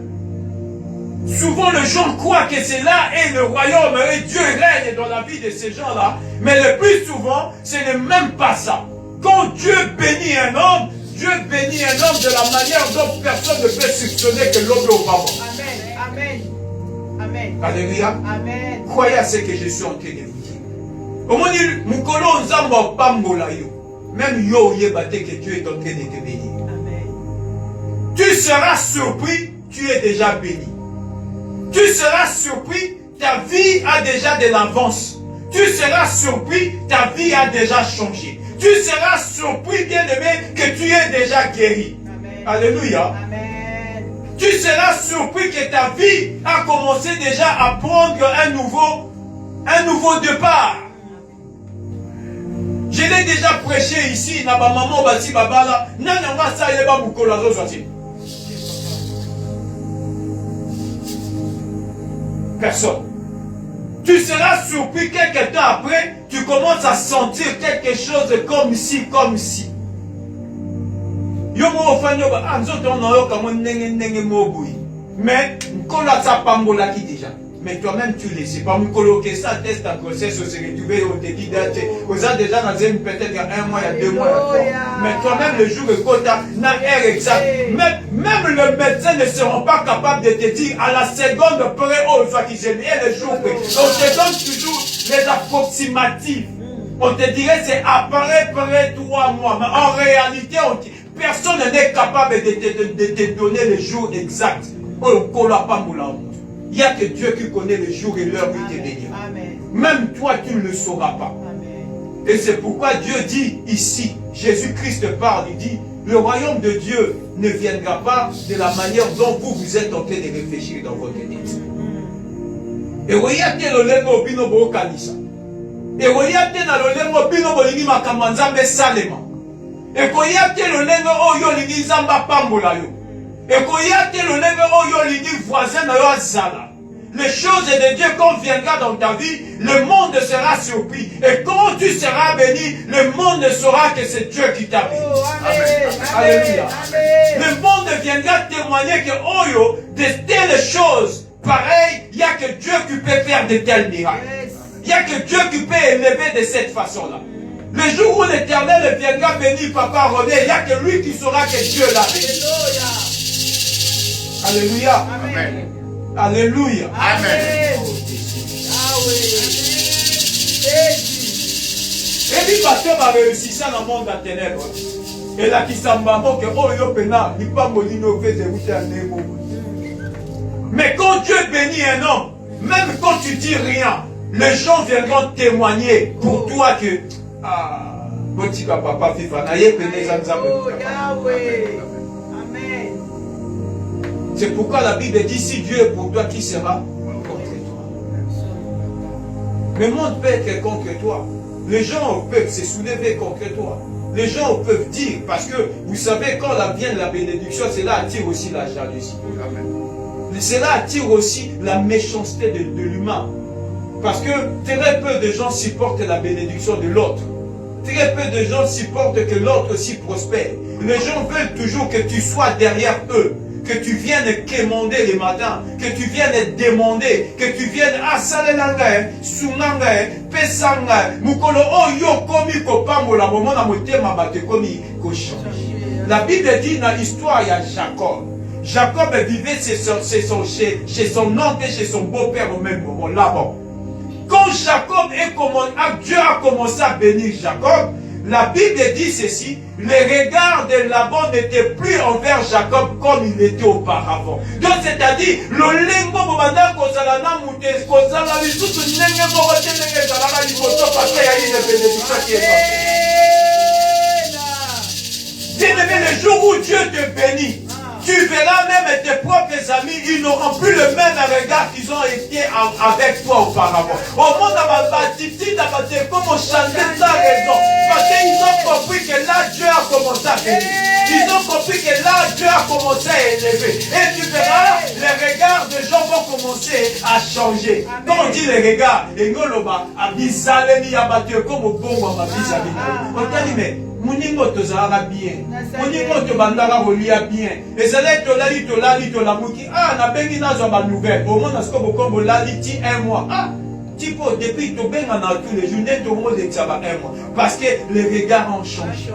Souvent les gens croient que c'est là et le royaume et Dieu règne dans la vie de ces gens-là. Mais le plus souvent, ce n'est même pas ça. Quand Dieu bénit un homme, Dieu bénit un homme de la manière dont personne ne peut soupçonner que l'homme est auparavant. Amen. Amen. Amen. Alléluia. Amen. Croyez à ce que je suis en train de vous dire. Au moins, Mukolo Nzamba Pambola yo. Même yo yebate que Dieu est en train de te bénir. Amen. Tu seras surpris, tu es déjà béni. Tu seras surpris, ta vie a déjà de l'avance. Tu seras surpris, ta vie a déjà changé. Tu seras surpris, bien-aimé, que tu es déjà guéri. Amen. Alléluia. Amen. Tu seras surpris que ta vie a commencé déjà à prendre un nouveau départ. Je l'ai déjà prêché ici, na ba maman basi babala, nana masa yeba mukolo azozati. Personne. Tu seras surpris quelques temps après, tu commences à sentir quelque chose comme si. Yo mo ofanyo ba anzoto on yo kamo nenge mobui. Mais mukolo atapambola ki déjà. Mais toi-même, tu le sais pas. Mon coloquer ça, test ta grossesse, on s'est retrouvé, on te dit d'être. Vous avez déjà dans peut-être il y a 1 mois, il y a 2 mois, il y a 3. Mais toi-même, le jour où tu as l'air exact. Même le médecin ne seront pas capables de te dire à la seconde près, oh, soit qu'ils aiment, et le jour près. On te donne toujours les approximatifs. On te dirait c'est après 3 mois. Mais en réalité, personne n'est capable de te donner le jour exact. Oh, il n'y a que Dieu qui connaît le jour et l'heure où il te bénira. Même toi, tu ne le sauras pas. Amen. Et c'est pourquoi Dieu dit ici, Jésus-Christ parle, il dit, le royaume de Dieu ne viendra pas de la manière dont vous êtes en train de réfléchir dans votre tête. Et regardez le lengo bino bo kanisa. Et regardez dans le lengo bino bo lingi makamanzambe salema. Et regardez le lengo o yo lingi zamba pambola yo. Et quand il y a le voisin de les choses de Dieu quand viendra dans ta vie, le monde sera surpris. Et quand tu seras béni, le monde saura que c'est Dieu qui t'a béni. Oh, Alléluia. Le monde viendra témoigner que oh de telles choses pareilles, il n'y a que Dieu qui peut faire de tels miracles. Il n'y a que Dieu qui peut élever de cette façon-là. Le jour où l'Éternel viendra bénir Papa René, il n'y a que lui qui saura que Dieu l'a béni. Alléluia. Amen. Alléluia. Amen. Ah oui. Et puis, pasteur va réussir ça dans le monde des ténèbres. Et là, qui s'en va, que oh, yo pena, il pas molino fait de route à négo. Mais quand Dieu bénit un homme, même quand tu dis rien, les gens viendront témoigner pour toi que ah, petit papa FIFA, naïe pene zanzambe. Oh Yahweh. C'est pourquoi la Bible dit, si Dieu est pour toi, qui sera contre toi? Le monde peut être contre toi. Les gens peuvent se soulever contre toi. les gens peuvent dire, parce que vous savez, quand vient la bénédiction, cela attire aussi la jalousie. Cela attire aussi la méchanceté de l'humain. Parce que très peu de gens supportent la bénédiction de l'autre. Très peu de gens supportent que l'autre aussi prospère. Les gens veulent toujours que tu sois derrière eux. Que tu viennes quémander les matins, que tu viennes demander, que tu viennes asalelanga, sunanga, pesanga, mukolo oyo komi kopambola momo na motema bate komi ko changer. La Bible dit dans l'histoire il y a Jacob. Jacob vivait chez son oncle et chez son beau-père au même moment, là-bas. Quand Dieu a commencé à bénir Jacob, la Bible dit ceci, les regards de Laban n'étaient plus envers Jacob comme il était auparavant. Donc c'est-à-dire, le lengo bobanda kozala na mute kozala lisusu ndenge moko te ndenge ezalaka liboso parce qu'il y a une bénédiction qui est sortie. Bien-aimé, le jour où Dieu te bénit, tu verras même tes propres amis, ils n'auront plus le même regard qu'ils ont été avec toi auparavant. Au monde de comment changer sans raison. Parce qu'ils ont compris que là, Dieu a commencé à bénir. Ils ont compris que là, Dieu a commencé à élever. Et tu verras, les regards des gens vont commencer à changer. Quand on dit les regards, et ngoloba, abizaleni yabatue comme au bon à bizaleni. On t'a dit, mais Moningo tozala bien. Moningo tobandaka kolia bien. Ezala tolali ah na bengi nazo ba nouvelle. Au moins nasko bokombo lali ti un mois. Ah tipo depuis to benga na tous les jours net au moins ça va un mois parce que les regards ont changé.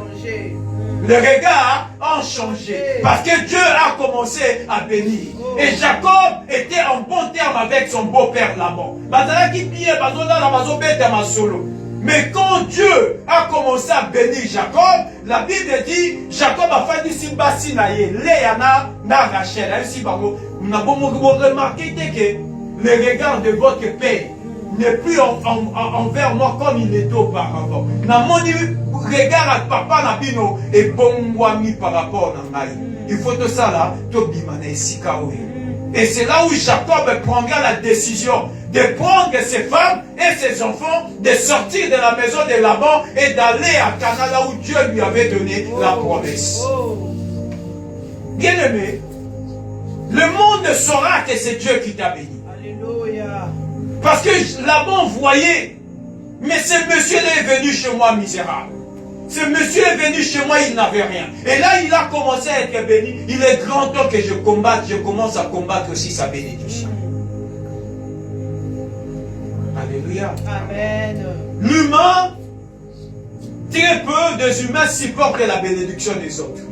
Les regards ont changé parce que Dieu a commencé à bénir. Et Jacob était en bon terme avec son beau-père Laban. Bazala ki bien bazola la bazo beta ma solo. Mais quand Dieu a commencé à bénir Jacob, la Bible dit, Jacob a fait du simbasi naye, Léana, na Rachel. Ainsi, nous avons remarqué que le regard de votre père n'est plus envers moi comme il était auparavant. N'a mon regard à papa Nabino et bon ami par rapport à Naï. Il faut tout ça là, tout bimane sikaoui. Et c'est là où Jacob prendra la décision de prendre ses femmes et ses enfants, de sortir de la maison de Laban et d'aller à Canaan, là où Dieu lui avait donné la promesse. Bien-aimé, le monde saura que c'est Dieu qui t'a béni. Alléluia. Parce que Laban voyait, mais ce monsieur-là est venu chez moi misérable. Ce monsieur est venu chez moi, il n'avait rien. Et là, il a commencé à être béni. Il est grand temps que je combatte, je commence à combattre aussi sa bénédiction. Alléluia. Amen. L'humain, très peu des humains supportent la bénédiction des autres.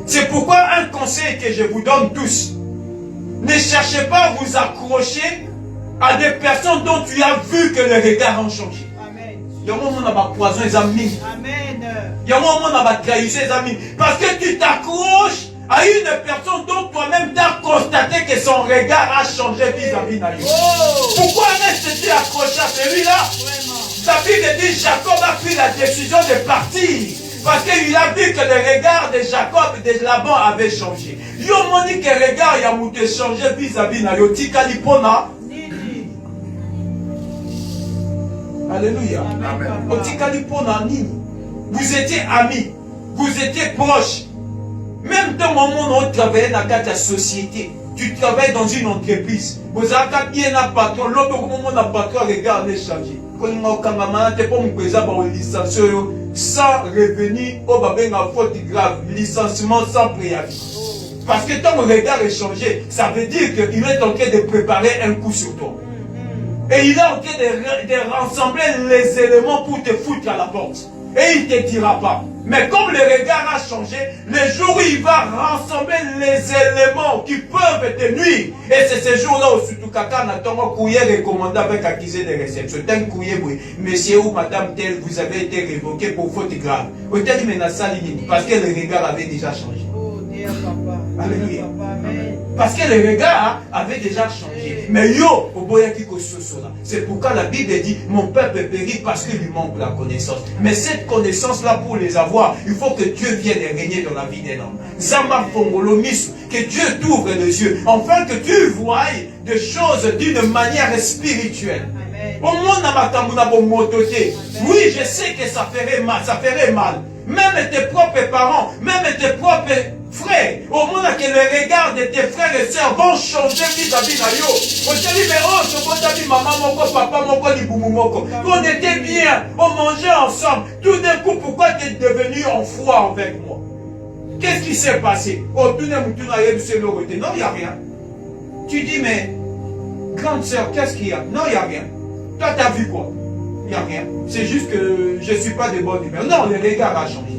C'est pourquoi un conseil que je vous donne tous, ne cherchez pas à vous accrocher à des personnes dont tu as vu que les regards ont changé. Il y a un moment où on a poison les amis. Il y a un moment où on a trahison les amis. Parce que tu t'accroches à une personne dont toi-même tu as constaté que son regard a changé vis-à-vis de lui. Pourquoi restes-tu accroché à celui-là? La Bible dit Jacob a pris la décision de partir. Parce qu'il a vu que le regard de Jacob et de Laban avait changé. Il a dit que le regard a changé vis-à-vis de lui. Alléluia. Vous étiez amis. Vous étiez proches. Même dans le moment où on travaillait dans la société, tu travailles dans une entreprise. Vous avez bien un patron. L'autre moment où un patron regarde les changer. Quand sans revenu, au babéna faute grave, licenciement sans préavis. Parce que ton regard est changé, ça veut dire qu'il est en train de préparer un coup sur toi. Et il est en train de rassembler les éléments pour te foutre à la porte. Et il ne te dira pas. Mais comme le regard a changé, le jour où il va rassembler les éléments qui peuvent te nuire. Et c'est ce jour-là où surtout Kaka n'attend pas courrier recommandé avec accusé de réception. Tant que courrier, monsieur ou madame tel, vous avez été révoqué pour faute grave. Parce que le regard avait déjà changé. Alléluia. Parce que le regard avait déjà changé. Mais yo, c'est pourquoi la Bible dit mon peuple périt parce qu'il lui manque la connaissance. Mais cette connaissance-là, pour les avoir, il faut que Dieu vienne régner dans la vie d'un homme. Zama Fongolo Misu, que Dieu t'ouvre les yeux, afin que tu voies des choses d'une manière spirituelle. Au monde, oui, je sais que ça ferait mal. Même tes propres parents, même tes propres frères, au monde que le regard de tes frères et sœurs vont changer vis-à-vis de yo. On se dit, mais oh, ce bon ami, maman, moko, papa, moko, liboumou, moko. On était bien, on mangeait ensemble. Tout d'un coup, pourquoi tu es devenu en foi avec moi? Qu'est-ce qui s'est passé? Oh, tout d'un coup, non, il n'y a rien. Tu dis, mais, grande sœur, qu'est-ce qu'il y a? Non, il n'y a rien. Toi, tu as vu quoi? Il n'y a rien. C'est juste que je ne suis pas de bonne humeur. Non, le regard a changé.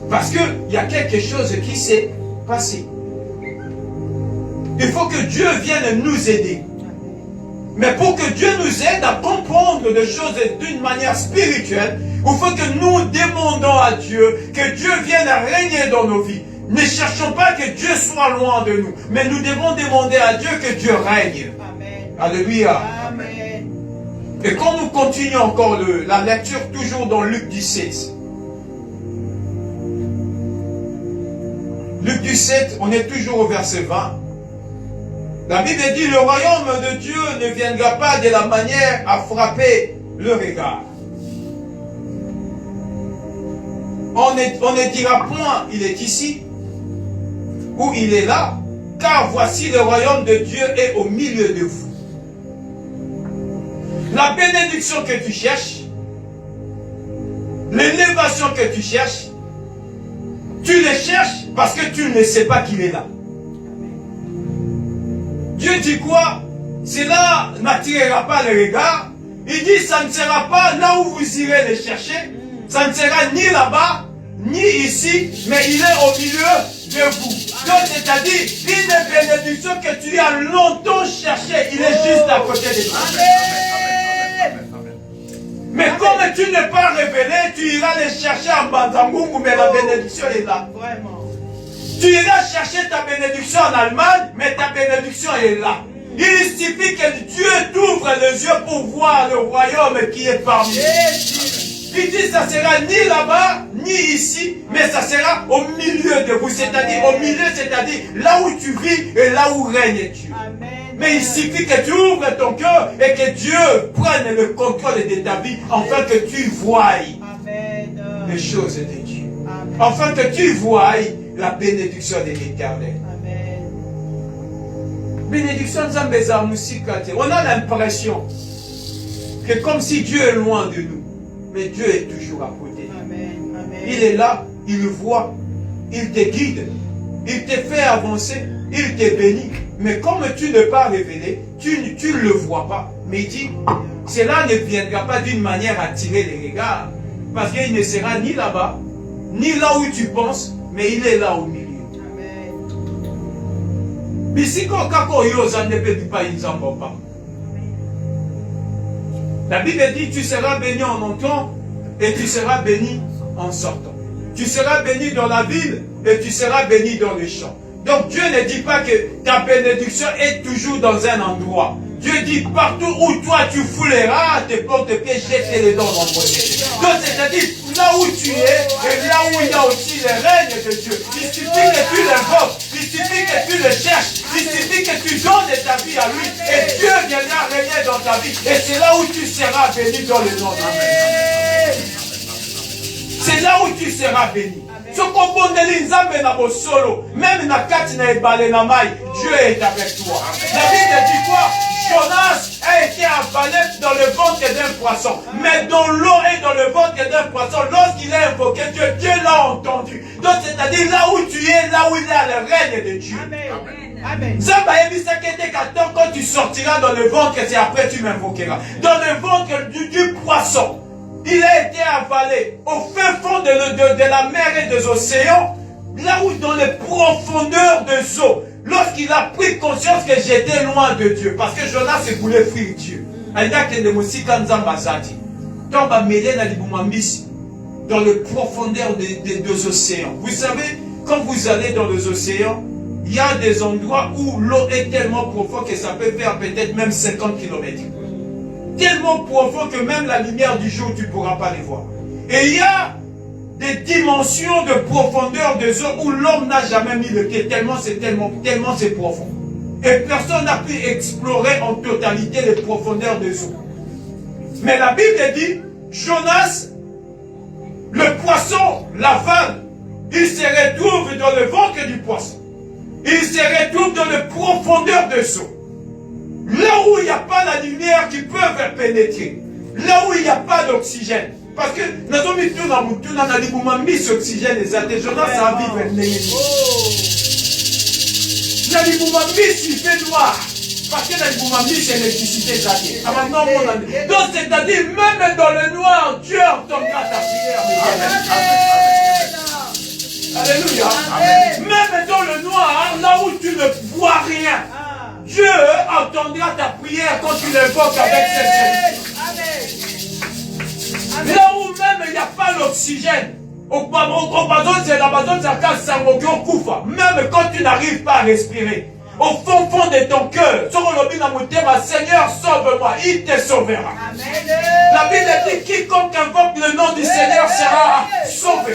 Parce qu'il y a quelque chose qui s'est passé. Il faut que Dieu vienne nous aider. Mais pour que Dieu nous aide à comprendre les choses d'une manière spirituelle, il faut que nous demandons à Dieu que Dieu vienne régner dans nos vies. Ne cherchons pas que Dieu soit loin de nous, mais nous devons demander à Dieu que Dieu règne. Amen. Alléluia. Amen. Et quand nous continuons encore la lecture, toujours dans Luc 17. Luc 17, on est toujours au verset 20. La Bible dit, le royaume de Dieu ne viendra pas de la manière à frapper le regard. On ne dira point, il est ici, ou il est là, car voici le royaume de Dieu est au milieu de vous. La bénédiction que tu cherches, l'élévation que tu cherches, tu les cherches parce que tu ne sais pas qu'il est là. Dieu dit quoi? Cela n'attirera pas le regard. Il dit ça ne sera pas là où vous irez les chercher. Ça ne sera ni là-bas, ni ici, mais il est au milieu de vous. Donc c'est-à-dire, une bénédiction que tu as longtemps cherchée, il est juste à côté de toi. Mais comme tu n'es pas révélé, tu iras les chercher en Banzambungu, mais la bénédiction est là. Vraiment. Tu iras chercher ta bénédiction en Allemagne, mais ta bénédiction est là. Il suffit que Dieu t'ouvre les yeux pour voir le royaume qui est parmi nous. Il dit ça sera ni là-bas, ni ici, mais ça sera au milieu de vous. C'est-à-dire au milieu, c'est-à-dire là où tu vis et là où règne Dieu. Amen. Mais il suffit que tu ouvres ton cœur et que Dieu prenne le contrôle de ta vie afin que tu voies les choses de Dieu. Amen. Afin que tu voies la bénédiction de l'Éternel. Bénédiction de on a l'impression que comme si Dieu est loin de nous. Mais Dieu est toujours à côté. Amen. Amen. Il est là, il voit, il te guide, il te fait avancer, il te bénit. Mais comme tu n'es pas révélé, tu ne le vois pas. Mais il dit, cela ne viendra pas d'une manière à tirer les regards. Parce qu'il ne sera ni là-bas, ni là où tu penses, mais il est là au milieu. La Bible dit, tu seras béni en entrant et tu seras béni en sortant. Tu seras béni dans la ville et tu seras béni dans les champs. Donc Dieu ne dit pas que ta bénédiction est toujours dans un endroit. Dieu dit partout où toi tu fouleras tes porte-pieds, jette-les dans l'envoyé. Donc c'est-à-dire là où tu es et là où il y a aussi le règne de Dieu. Il suffit que tu l'invoques, il suffit que tu le cherches, il suffit que tu donnes ta vie à lui et Dieu viendra régner dans ta vie. Et c'est là où tu seras béni dans le nom d'Amen. C'est là où tu seras béni. Même na kati na ebale na mai, Dieu est avec toi. La Bible dit quoi? Jonas a été avalé dans le ventre d'un poisson. Mais dans l'eau et dans le ventre d'un poisson, lorsqu'il a invoqué Dieu, Dieu l'a entendu. Donc c'est-à-dire là où tu es, là où il y a le règne de Dieu. Amen. Quand tu sortiras dans le ventre, c'est après tu m'invoqueras. Dans le ventre du poisson. Il a été avalé au fin fond de la mer et des océans, là où dans les profondeurs des eaux, lorsqu'il a pris conscience que j'étais loin de Dieu, parce que Jonas voulait fuir Dieu. Dans les profondeurs des océans. Vous savez, quand vous allez dans les océans, il y a des endroits où l'eau est tellement profonde que ça peut faire peut-être même 50 km. Tellement profond que même la lumière du jour, tu ne pourras pas les voir. Et il y a des dimensions de profondeur des eaux où l'homme n'a jamais mis le pied, tellement c'est profond. Et personne n'a pu explorer en totalité les profondeurs des eaux. Mais la Bible dit, Jonas, le poisson, la vanne, il se retrouve dans le ventre du poisson. Il se retrouve dans les profondeurs des eaux. Là où il n'y a pas la lumière qui peut pénétrer. Là où il n'y a pas d'oxygène. Parce que nous avons mis tout dans l'oxygène et ça Jonas a vivre. Il fait noir. Parce que l'Ibumambi, c'est l'électricité. Donc, c'est-à-dire, même dans le noir, Dieu entendra ta prière. Alléluia. Même dans le noir, là où tu ne vois rien, Dieu entendra ta prière quand tu l'évoques avec sincérité. Là où même il n'y a pas l'oxygène, même quand tu n'arrives pas à respirer, au fond de ton cœur, Seigneur, sauve-moi, il te sauvera. La Bible dit quiconque invoque le nom du Seigneur sera sauvé.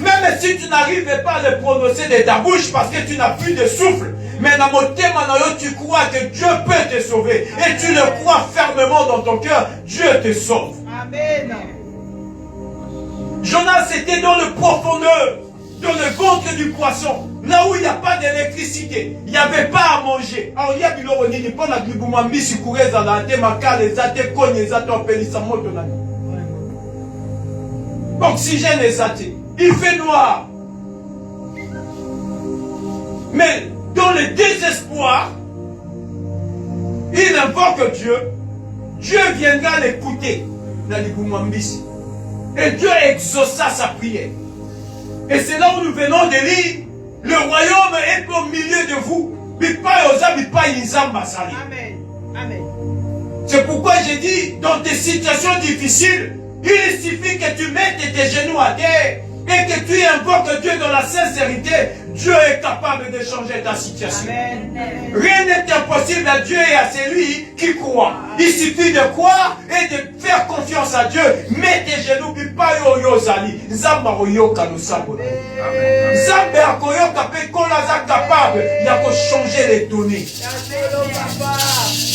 Même si tu n'arrives pas à le prononcer de ta bouche parce que tu n'as plus de souffle, mais dans mon thème, tu crois que Dieu peut te sauver et tu le crois fermement dans ton cœur, Dieu te sauve. Amen. Jonas était dans le profondeur, dans le ventre du poisson, là où il n'y a pas d'électricité, il n'y avait pas à manger. Alors il y a du loro nini, pas la glibuma misi kureza la te makale za te konye za to pelisa moto nani. Oxygène est saté. Il fait noir. Mais dans le désespoir, il invoque Dieu. Dieu viendra l'écouter. Et Dieu exauça sa prière. Et c'est là où nous venons de lire. Le royaume est au milieu de vous. Amen. C'est pourquoi j'ai dit, dans tes situations difficiles, il suffit que tu mettes tes genoux à terre et que tu invoques Dieu dans la sincérité. Dieu est capable de changer ta situation. Amen. Rien n'est impossible à Dieu et à celui qui croit. Il suffit de croire et de faire confiance à Dieu. Mets tes genoux, Zamba capable de changer les données.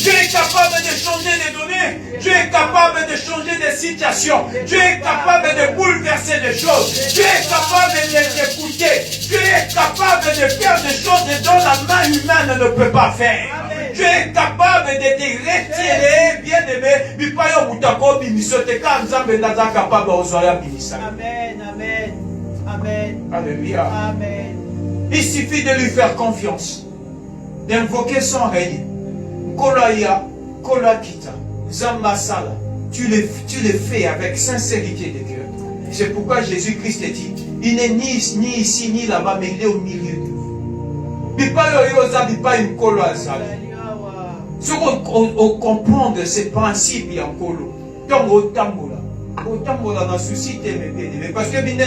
Dieu est capable de changer les données. Dieu est capable de changer des situations. Dieu est capable de bouleverser des choses. Dieu est capable de t'écouter. Dieu est capable de faire des choses dont la main humaine ne peut pas faire. Amen. Dieu est capable de te retirer, bien-aimé. Amen. Alléluia. Amen. Il suffit de lui faire confiance, d'invoquer son règne. Kolaya, Kolakita, Zambasala. Tu le fais avec sincérité de cœur. C'est pourquoi Jésus-Christ dit, il n'est ni ici ni là-bas, mais il est au milieu de vous. Si on comprend ces principes, il y a un colo. Parce que il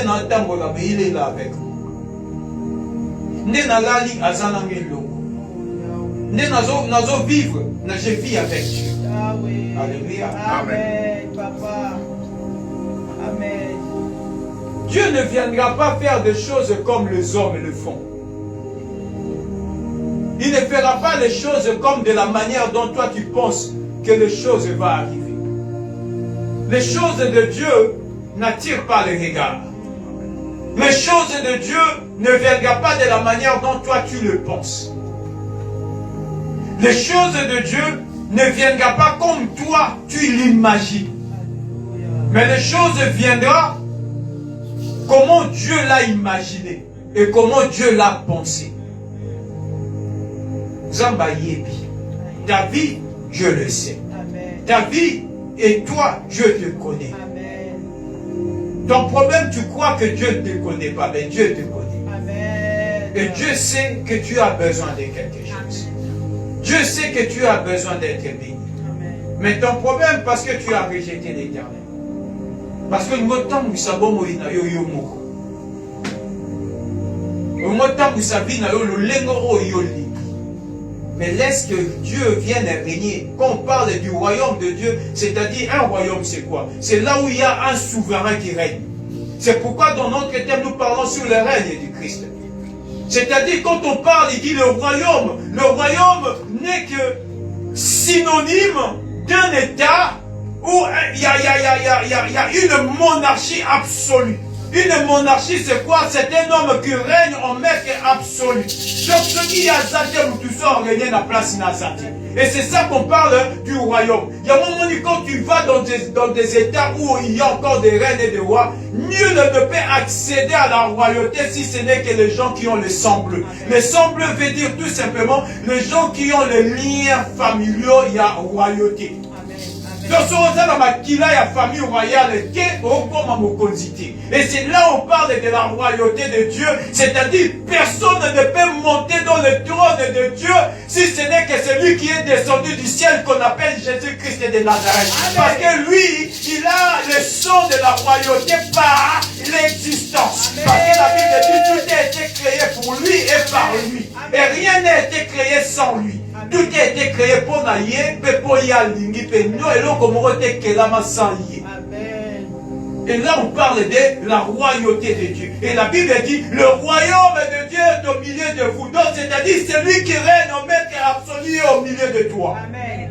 est là avec nous. Nous vivre, je vis avec Dieu. Alléluia. Amen, papa. Amen. Dieu ne viendra pas faire des choses comme les hommes le font. Il ne fera pas les choses comme de la manière dont toi tu penses que les choses vont arriver. Les choses de Dieu n'attirent pas les regards. Les choses de Dieu ne viendront pas de la manière dont toi tu le penses. Les choses de Dieu ne viendront pas comme toi tu l'imagines. Mais les choses viendront comment Dieu l'a imaginé et comment Dieu l'a pensé. Zamba Yebi. Ta vie, Dieu le sait. Amen. Ta vie et toi, Dieu te connaît. Amen. Ton problème, tu crois que Dieu ne te connaît pas, mais Dieu te connaît. Amen. Et Dieu sait que tu as besoin de quelque chose. Amen. Dieu sait que tu as besoin d'être béni. Amen. Mais ton problème, parce que tu as rejeté l'Éternel. Parce que nous sommes mais laisse que Dieu vienne régner. Quand on parle du royaume de Dieu, c'est-à-dire un royaume, c'est quoi? C'est là où il y a un souverain qui règne. C'est pourquoi dans notre thème, nous parlons sur le règne du Christ. C'est-à-dire, quand on parle, il dit le royaume n'est que synonyme d'un État où il y a une monarchie absolue. Une monarchie, c'est quoi? C'est un homme qui règne en maître absolu. Donc, ce qui est à Zatem, tout ça, on règne la place Nazati. Et c'est ça qu'on parle du royaume. Il y a un moment où quand tu vas dans des États où il y a encore des reines et des rois, nul ne peut accéder à la royauté si ce n'est que les gens qui ont le sang bleu. Le sang bleu veut dire tout simplement les gens qui ont les liens familiaux, il y a royauté. Donc, si on est dans ma kila, il y a famille royale, et c'est là où on parle de la royauté de Dieu, c'est-à-dire personne ne peut monter dans le trône de Dieu si ce n'est que celui qui est descendu du ciel qu'on appelle Jésus-Christ de Nazareth. Parce que lui, il a le son de la royauté par l'existence. Parce que la Bible dit tout a été créé pour lui et par lui. Et rien n'a été créé sans lui. Tout a été créé pour naïe, pour y aller, et là, comme on était kelama sans lié. Et là, on parle de la royauté de Dieu. Et la Bible dit, le royaume de Dieu est au milieu de vous. Donc, c'est-à-dire, c'est lui qui règne en maître absolu au milieu de toi. Amen.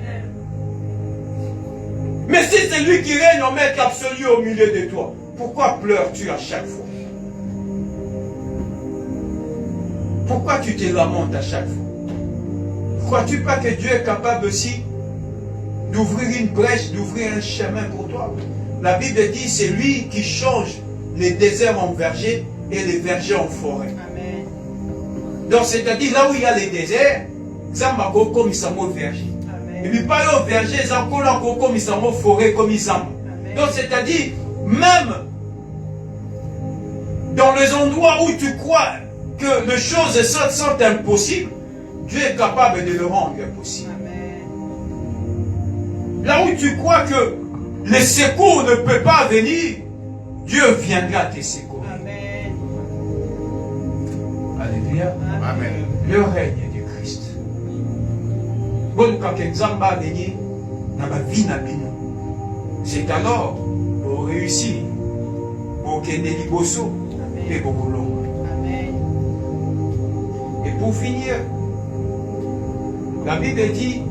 Mais si c'est lui qui règne en maître absolu au milieu de toi, pourquoi pleures-tu à chaque fois? Pourquoi tu te lamentes à chaque fois? Crois-tu pas que Dieu est capable aussi d'ouvrir une brèche, d'ouvrir un chemin pour toi? La Bible dit, c'est lui qui change les déserts en vergers et les vergers en forêt. Amen. Donc, c'est-à-dire, là où il y a les déserts, Zamba comme ils sont au verger. Et puis, pas au verger, Zamba comme ils sont au forêt, comme ils sont. Donc, c'est-à-dire, même dans les endroits où tu crois que les choses sont impossibles, Dieu est capable de le rendre possible. Amen. Là où tu crois que le secours ne peut pas venir, Dieu viendra te secourir. Amen. Alléluia. Amen. Le règne de Christ. C'est alors pour réussir, pour qu'il y ait des libosso et pour l'homme. Et pour finir, la Bible dit,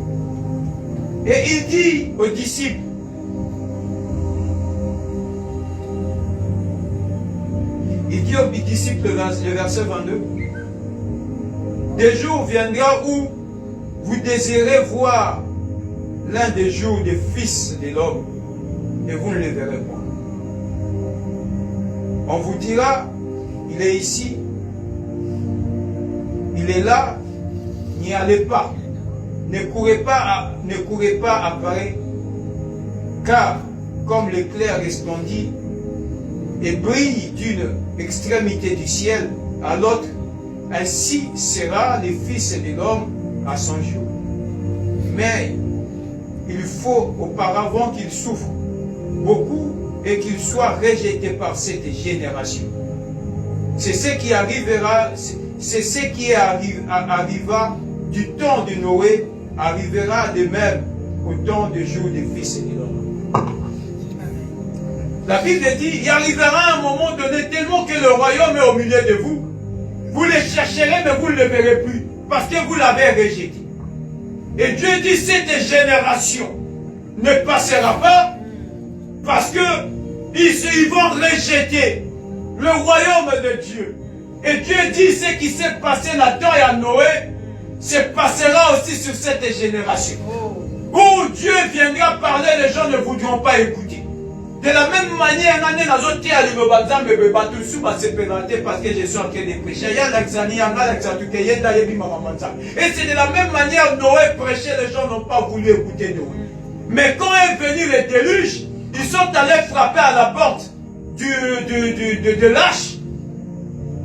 et il dit aux disciples, le verset 22, des jours viendra où vous désirez voir l'un des jours des fils de l'homme, et vous ne le verrez pas. On vous dira, il est ici, il est là, n'y allez pas. Ne courez pas après, car comme l'éclair resplendit et brille d'une extrémité du ciel à l'autre, ainsi sera le Fils de l'homme à son jour. Mais il faut auparavant qu'il souffre beaucoup et qu'il soit rejeté par cette génération. C'est ce qui arrivera, c'est ce qui arriva du temps de Noé, arrivera de même au temps du jour des fils de l'homme. La Bible dit, il arrivera un moment donné tellement que le royaume est au milieu de vous. Vous le chercherez, mais vous ne le verrez plus, parce que vous l'avez rejeté. Et Dieu dit, cette génération ne passera pas, parce que ils vont rejeter le royaume de Dieu. Et Dieu dit, ce qui s'est passé là-dedans et à Noé, se passera aussi sur cette génération. Où Dieu viendra parler, les gens ne voudront pas écouter. De la même manière, parce que je suis en train de prêcher. Et c'est de la même manière, Noé prêchait, les gens n'ont pas voulu écouter Noé. Mais quand est venu le déluge, ils sont allés frapper à la porte de l'arche.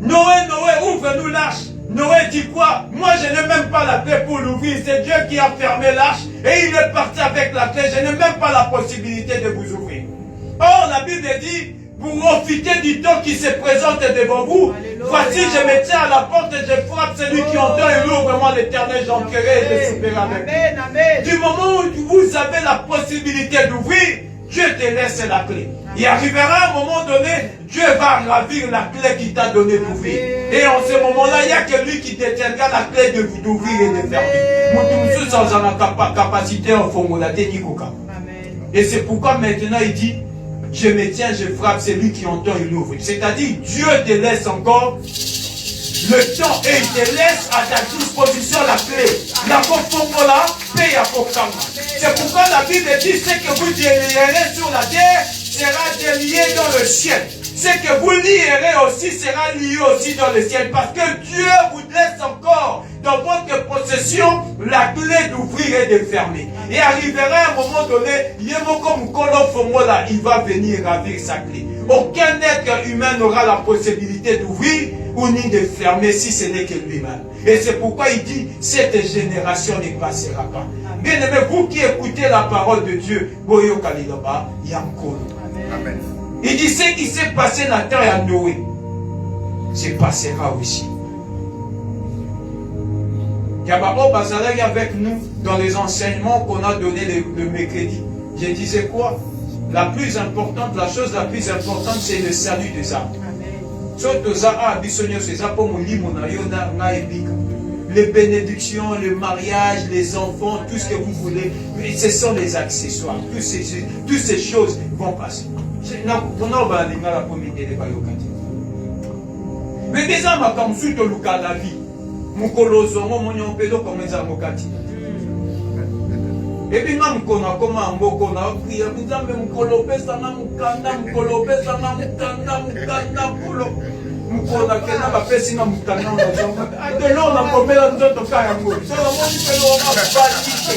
Noé, ouvre-nous l'arche. Noé dit quoi? Moi, je n'ai même pas la clé pour l'ouvrir. C'est Dieu qui a fermé l'arche et il est parti avec la clé. Je n'ai même pas la possibilité de vous ouvrir. Or, la Bible dit, vous profitez du temps qui se présente devant vous. Alléluia. Voici, je me tiens à la porte et je frappe celui qui entend et l'ouvre. Moi, l'Éternel, j'entrerai et je souperai avec. Amen, amen. Du moment où vous avez la possibilité d'ouvrir, Dieu te laisse la clé. Il arrivera un moment donné, Dieu va ravir la clé qu'il t'a donnée d'ouvrir. Et en ce moment-là, il n'y a que lui qui détiendra la clé d'ouvrir et de fermer. Mon sans capacité en formulaté Nikoka. Et c'est pourquoi maintenant il dit, je me tiens, je frappe, c'est lui qui entend, il ouvre. C'est-à-dire, Dieu te laisse encore le temps et il te laisse à ta disposition la clé. C'est pourquoi la Bible dit, ce que vous délierez sur la terre sera délié dans le ciel. Ce que vous lierez aussi sera lié aussi dans le ciel. Parce que Dieu vous laisse encore dans votre possession la clé d'ouvrir et de fermer. Et arrivera un moment donné, il va venir ravir sa clé. Aucun être humain n'aura la possibilité d'ouvrir ou ni de fermer si ce n'est que lui-même. Et c'est pourquoi il dit, cette génération ne passera pas. Bien aimé, vous qui écoutez la parole de Dieu, Amen. Il dit, ce qui s'est passé dans la terre à Noé, se passera aussi. Yabao Bazalek avec nous dans les enseignements qu'on a donnés le mercredi. Je disais quoi? La chose la plus importante, c'est le salut des âmes. Les bénédictions, le mariage, les enfants, tout ce que vous voulez, mais ce sont les accessoires. Toutes ces choses vont passer. Mais déjà, ma comme suite au Luka la vie, mon colosso, mon pédo comme les avocats. Et puis, même qu'on a comme un mot qu'on a prié, vous avez mon colopé, ça m'a mon colopé, ça m'a mon mukona kena bapesi na mutana na zongo adelo na komela nzoto kaya ngoli so na moni pelo na batike.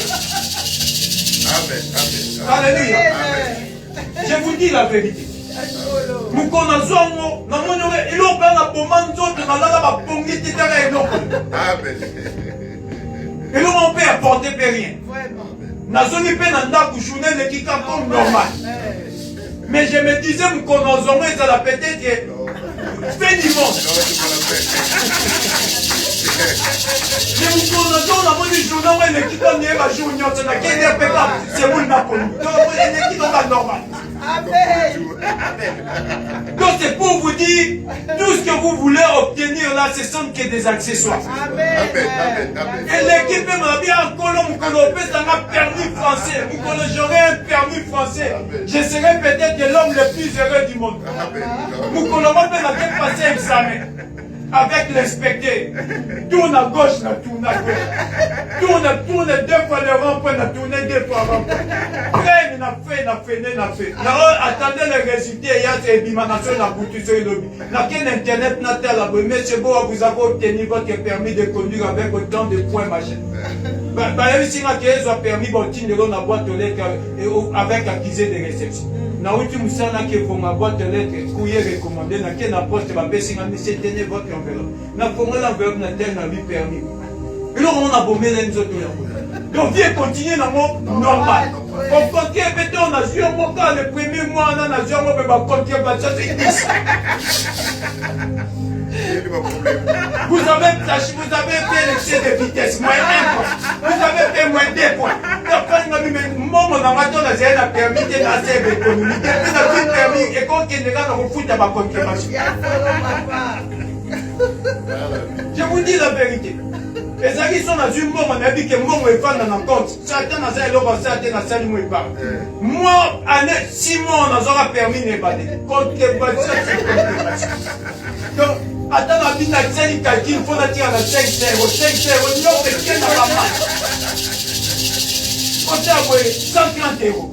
Amen. Alléluia. Je vous dis la vérité. Mukona zongo na moni ore ilo bana boma nzoto na lala ba pongi titara eloko. Amen. Et on peut apporter rien. Na zoni pe na ndaku journée le kika comme normal. Mais je me disais mukona zongo ça la peut-être fait du monde. Je vous connais dans la bonne journée où elle est qui donne les jours, c'est bon Napoli. Donc elle est qui dans la normale. Donc c'est pour vous dire, tout ce que vous voulez obtenir là, ce sont que des accessoires. Et l'équipe m'a bien encore mon colopé, ça m'a permis français. J'aurais un permis français. Je serais peut-être l'homme le plus heureux du monde. Mon colopé m'a bien passé examen. Avec l'inspecteur, tourne à gauche, tourne à gauche. Tourne deux fois le rond-point, tourne deux fois le rond-point. Après, n'a fait. Attendez le résultat, il y a ces éliminations, la boutique sur le lobby. N'a qu'un internet, n'a tel abonné. Monsieur Beau, vous avez obtenu votre permis de conduire avec autant de points machin. Si vous avez permis de la boîte aux lettres avec accusé de réception. Na uti musana ke fonga boîte de lettres courrier recommandé na ke na poste ba pesinga monsieur tenez votre enveloppe na fonga l'enveloppe na tel na lui permis et là on a bombé les autres donc viens continuer dans mon normal on compte béton na sur mon cas le premier mois na sur mon ba compte ba ça c'est 10. Vous avez fait l'excès de vitesse, moins 1 point. Vous avez fait moins 2 points. Moi, mon amateur a permis de lancer l'économie. Vous avez permis et quand il regarde, on fout à ma contrefaçon. Je vous dis la vérité. Les amis sont dans une mort, on a dit que moi, je vais faire dans un compte. Certains dans un lot, certains dans un salle, moi, je parle. Moi, 6 mois, on aura permis de m'évader. Contrefaçon, c'est contrefaçon. Donc, attends, la vie n'a pas de calcul, il faut la tirer à 5 euros. 5 euros, il y a quelqu'un dans la main. On t'a 130 euros.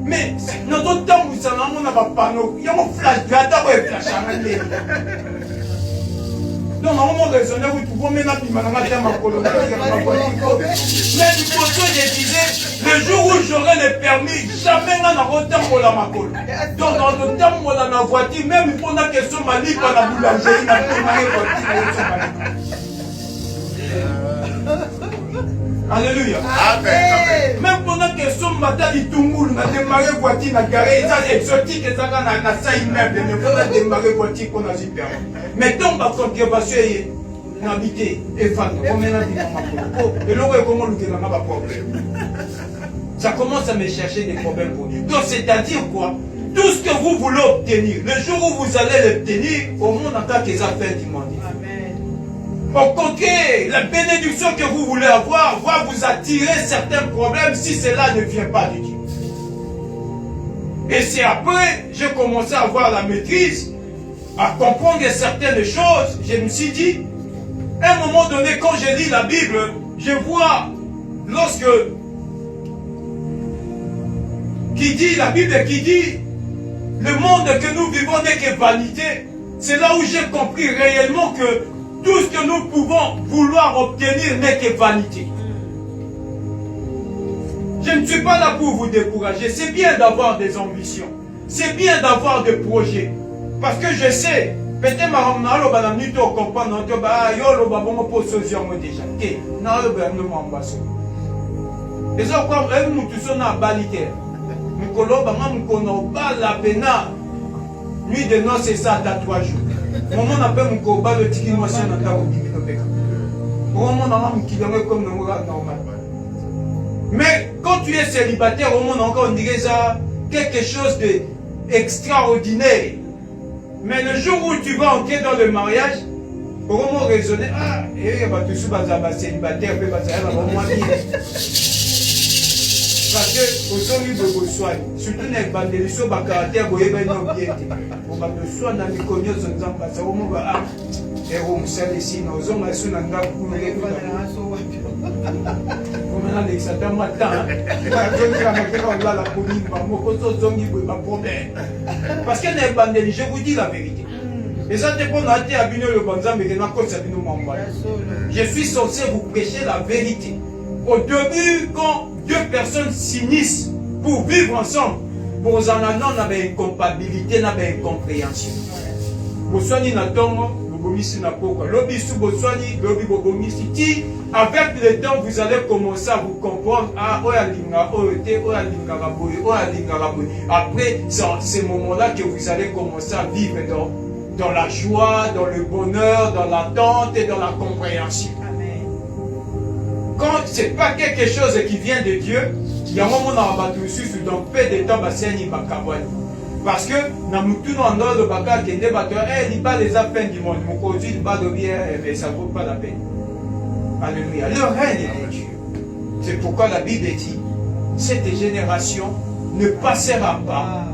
Mais, notre temps, vous savez, on n'a pas panneau. Il y a un flash, il y a un flash à l'année. Donc, on va raisonner, vous pouvez maintenant, puis maintenant, ma colonie. Mais du côté, je disais, le jour où j'aurai le permis, jamais on n'a pas de temps pour la macole. Donc, dans le temps où on a la voiture, même il faut que ce soit libre à la boulangerie, la voiture. Alléluia. Amen. Même pendant que son matin du Tungoul, on a démarré voiture, on a garé, ça c'est exotique, ça a ça immeuble, mais on a démarré voiture qu'on a dit permis. Mais tant que la contrefaçon est habité, et fan, on a dit et l'on comment nous n'a pas problème. Ça commence à me chercher des problèmes pour Dieu. Donc c'est-à-dire quoi? Tout ce que vous voulez obtenir, le jour où vous allez l'obtenir, au monde en tant qu'ils affaires du monde. Au contraire, la bénédiction que vous voulez avoir va vous attirer certains problèmes si cela ne vient pas de Dieu. Et c'est après, j'ai commencé à avoir la maîtrise, à comprendre certaines choses. Je me suis dit, à un moment donné, quand je lis la Bible, je vois, lorsque, la Bible qui dit, le monde que nous vivons n'est que vanité. C'est là où j'ai compris réellement que tout ce que nous pouvons vouloir obtenir n'est que vanité. Je ne suis pas là pour vous décourager. C'est bien d'avoir des ambitions. C'est bien d'avoir des projets. Parce que je sais, peut-être que je vais comprendre que je vais déjà. Et ça, quand nous sommes en balité, nous sommes la pena. Nuit de noces, c'est ça, à 3 jours. Moment on appelle mon combat le tiki moi c'est un moment on a un kilomètre comme normal. Mais quand tu es célibataire, au monde encore on dirait ça quelque chose d'extraordinaire. Mais le jour où tu vas entrer dans le mariage, au moment raisonner, ah, et bah tu es célibataire, parce que aujourd'hui vous soignez, surtout les bandits, sur ma caractère, vous avez un bien. On va te soigner dans les cognos, on va passer au moment et on s'est ici, nos hommes sont dans la cour. Maintenant, les satans matin, la commune, parce que les bandits, je vous dis la vérité. Et ça dépend de la abîmer le banzan, mais je suis censé vous prêcher la vérité. Au début, quand 2 personnes s'unissent pour vivre ensemble, pour en avoir une incompatibilité, une incompréhension. Avec le temps, vous allez commencer à vous comprendre. Après, c'est ces moments-là que vous allez commencer à vivre dans la joie, dans le bonheur, dans l'attente et dans la compréhension. Quand ce n'est pas quelque chose qui vient de Dieu, il y a un moment dans la bataille, donc peu de temps, parce que dans le baka qui est les affaires du monde, ça ne vaut pas la peine. Alléluia. Le règne de Dieu. C'est pourquoi la Bible dit, cette génération ne passera pas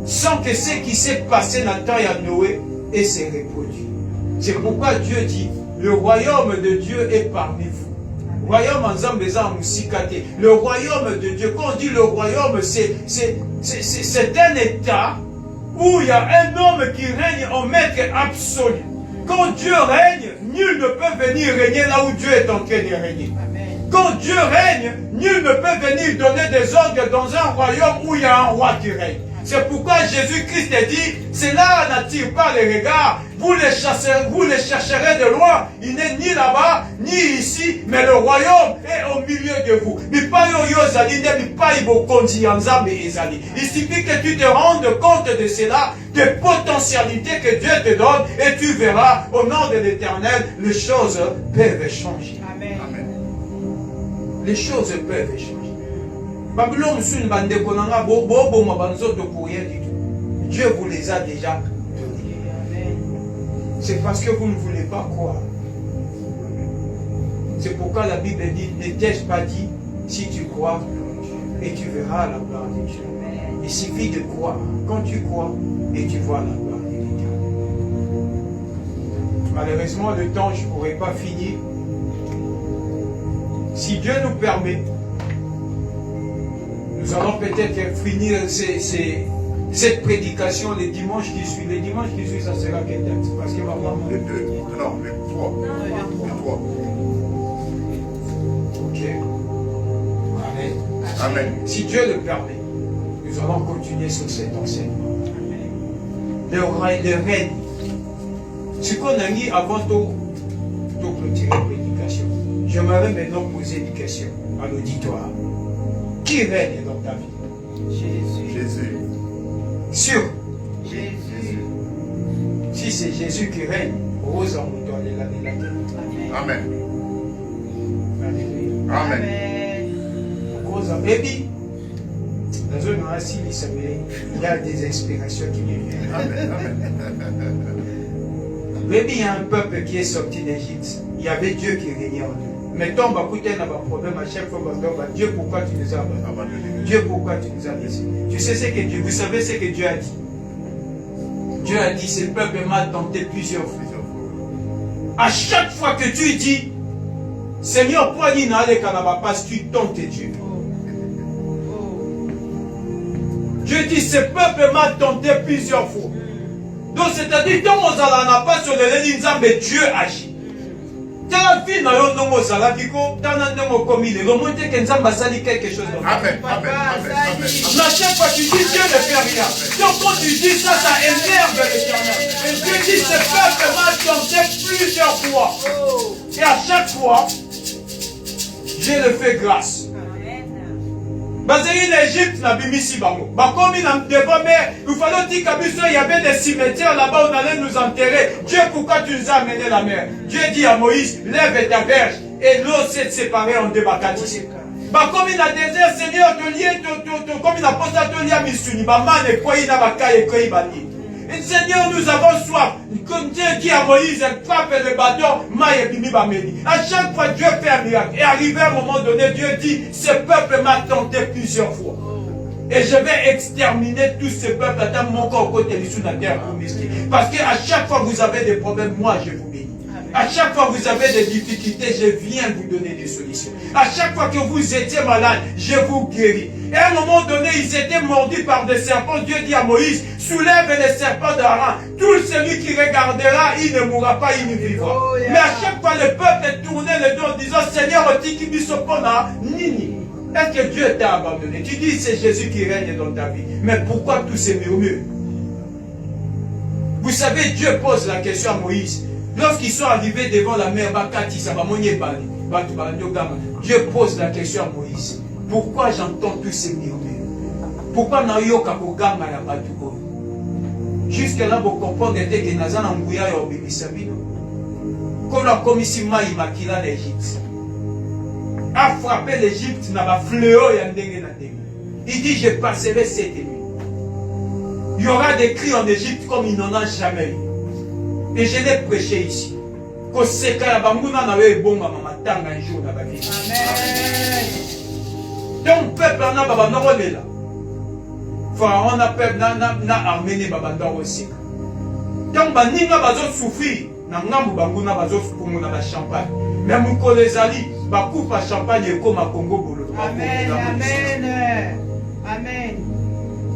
sans que ce qui s'est passé dans le temps à Noé et s'est reproduit. C'est pourquoi Dieu dit, le royaume de Dieu est parmi vous. Le royaume de Dieu, quand on dit le royaume, c'est un état où il y a un homme qui règne en maître absolu. Quand Dieu règne, nul ne peut venir régner là où Dieu est en train de régner. Quand Dieu règne, nul ne peut venir donner des ordres dans un royaume où il y a un roi qui règne. C'est pourquoi Jésus-Christ a dit, cela n'attire pas les regards, vous les chercherez de loin, il n'est ni là-bas, ni ici, mais le royaume est au milieu de vous. Il suffit que tu te rendes compte de cela, des potentialités que Dieu te donne, et tu verras, au nom de l'Éternel, les choses peuvent changer. Amen. Les choses peuvent changer. Dieu vous les a déjà donnés. C'est parce que vous ne voulez pas croire. C'est pourquoi la Bible dit, ne t'ai-je pas dit, si tu crois, et tu verras la gloire de Dieu. Il suffit de croire. Quand tu crois, et tu vois la gloire de l'Éternel. Malheureusement, le temps, je ne pourrai pas finir. Si Dieu nous permet, nous allons peut-être finir cette prédication les dimanches qui suivent. Les dimanches qui suivent, ça sera quel texte? Parce que vraiment... Les 2, non, les 3. Les 3. Ok. Amen. Amen. Si Dieu le permet, nous allons continuer sur cet enseignement. Le règne. Ce qu'on a dit avant de clôturer la prédication, j'aimerais maintenant poser une question à l'auditoire. Qui règne dans ta vie? Jésus. Sûr. Jésus. Si c'est Jésus qui règne, rose en mouton, allez la terre. Amen. Alléluia. Amen. Rosa, baby. Dans une race, il y a des inspirations qui lui viennent. Amen. Amen. Baby, il y a un peuple qui est sorti d'Égypte. Il y avait Dieu qui régnait en eux. Mais toi, on va écouter un problème à chaque fois. Dieu, pourquoi tu nous as abandonnés? Dieu, pourquoi tu nous as laissés? Tu sais ce que Dieu, vous savez ce que Dieu a dit? Dieu a dit, ce peuple m'a tenté plusieurs fois. À chaque fois que tu dis, Seigneur, pourquoi il n'a pas tu tentes Dieu. Dieu dit, ce peuple m'a tenté plusieurs fois. Donc, c'est-à-dire, quand on n'a pas sur les lignes, mais Dieu agit. La vie n'a pas de salaire, quelque chose de Amen. Amen. chaque fois tu dis Dieu ne fait rien. Donc quand tu dis ça, ça énerve l'Éternel. Et Dieu dit ce peuple m'a tenté plusieurs fois. Et à chaque fois, Dieu le fait grâce. Parce que l'Égypte n'a pas mis si bango. Comme il fallait dire qu'il y avait des cimetières là-bas où on allait nous enterrer. Dieu, pourquoi tu nous as amené la mer? Dieu dit à Moïse, lève ta verge. Et l'eau s'est séparée en deux bacatissés. Comme il a désert, Seigneur, comme il a posé à te lier à Missuni, et Seigneur, nous avons soif. Comme Dieu dit à Moïse, frappe le bâton, à chaque fois, Dieu fait un miracle. Et arrivé à un moment donné, Dieu dit, ce peuple m'a tenté plusieurs fois. Et je vais exterminer tout ce peuple à mon corps côté sous la terre. Parce qu'à chaque fois que vous avez des problèmes, moi je vous bénis. À chaque fois que vous avez des difficultés, je viens vous donner des solutions. À chaque fois que vous étiez malade, je vous guéris. Et à un moment donné, ils étaient mordus par des serpents. Dieu dit à Moïse, soulève les serpents d'Aaron. Tout celui qui regardera, il ne mourra pas, il ne vivra. Oh, yeah. Mais à chaque fois, le peuple tournait le dos en disant, Seigneur, Nini. Est-ce que Dieu t'a abandonné? Tu dis, c'est Jésus qui règne dans ta vie. Mais pourquoi tous ces murmures? Vous savez, Dieu pose la question à Moïse. Lorsqu'ils sont arrivés devant la mer, Dieu pose la question à Moïse. Pourquoi j'entends tous ces murmures? Pourquoi Nayoka Kogama ya Batuko? Jusque-là, vous comprenez que Nazana Mbouya ya Obimisabino. Quand la commission Maïmakila l'Égypte a frappé l'Égypte, n'a pas fléau ya ndenge na ndenge. Il dit, je passerai cette nuit. Il y aura des cris en Égypte comme il n'en a jamais eu. Et je l'ai prêché ici. Que c'est quand Bamuna n'avait bon maman tanga un jour dans la vie. Amen. Donc peuple en a baba n'orole là. Pharaon a peuple n'a arméné baba aussi. Donc baninga bazo souffrir. Nangambu banguna bazo fukumu na la champagne. Mais mon kolezali ba coupe à champagne et comme à Congo bolo. Amen. Amen. Amen.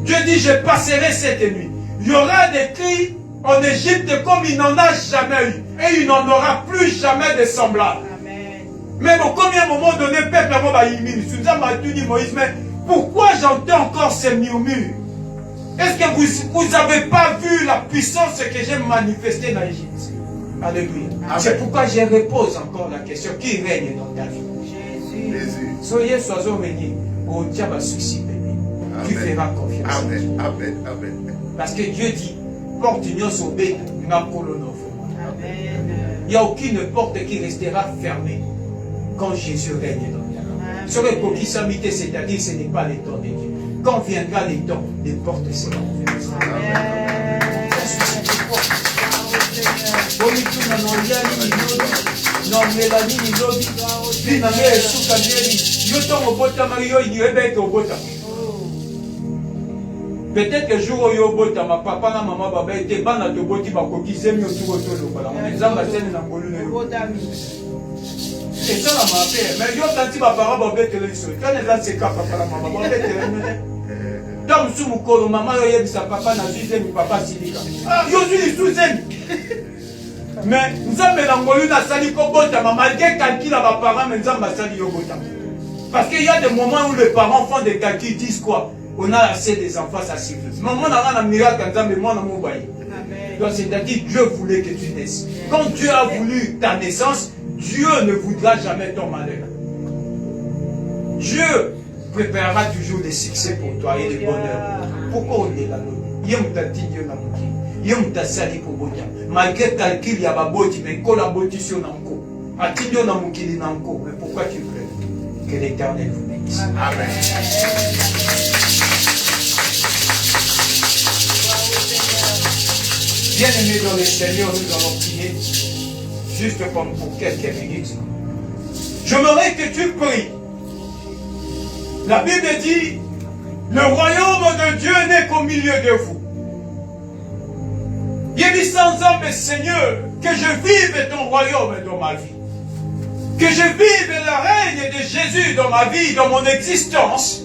Dieu dit je passerai cette nuit. Il y aura des cris en Égypte comme il n'en a jamais eu. Et il n'en aura plus jamais de semblable. Amen. Mais bon, combien à un moment donné, peuple a dit Moïse, mais pourquoi j'entends encore ces murmures? Est-ce que vous n'avez pas vu la puissance que j'ai manifestée dans l'Égypte? Alléluia. C'est pourquoi je repose encore la question, qui règne dans ta vie? Jésus. Soyez soiseaux régnés. Au diable souci, bébé. Tu feras confiance. Amen. Amen. Amen. Parce que Dieu dit, porte union sur bête, n'a colono. Il n'y a aucune porte qui restera fermée quand Jésus règne dans ta vie. Sur les coquilles samité, c'est-à-dire ce n'est pas le temps de Dieu. Quand viendra le temps, les portes seront ouvertes. Amen. Peut-être que jour où il y a ma papa et maman baba étaient bana de boti bakoki zemi autour autour de la maison basene na ngolu et ça la m'a mais yo tanti ba parents ba betele so quand les gens se kappa para maman ba betele ne donc sous mon colo maman yo yebisa papa na zemi papa silika yo zuli sous zemi mais nzambe na ngolu na sali ko bota malgré calcul ba parents mais nzamba sali yo bota parce qu'il y a des moments où les parents font des calculs, disent quoi? On a assez des enfants, ça suffit. Mais moi, on a un miracle, mais moi, on a un donc, c'est-à-dire, Dieu voulait que tu naisses. Quand Dieu a voulu ta naissance, Dieu ne voudra jamais ton malheur. Dieu préparera toujours des succès pour toi et des bonheurs. Pourquoi on est là? Malgré calcul, il y a ma boti, mais quand la boti sur Nanko, mais pourquoi tu pleures? Que l'Éternel vous bénisse. bénisse. Amen. Bien-aimés dans le Seigneur, nous allons prier juste comme pour quelques minutes. J'aimerais que tu pries. La Bible dit, le royaume de Dieu n'est qu'au milieu de vous. Il dit sans âme, Seigneur, que je vive ton royaume dans ma vie. Que je vive le règne de Jésus dans ma vie, dans mon existence,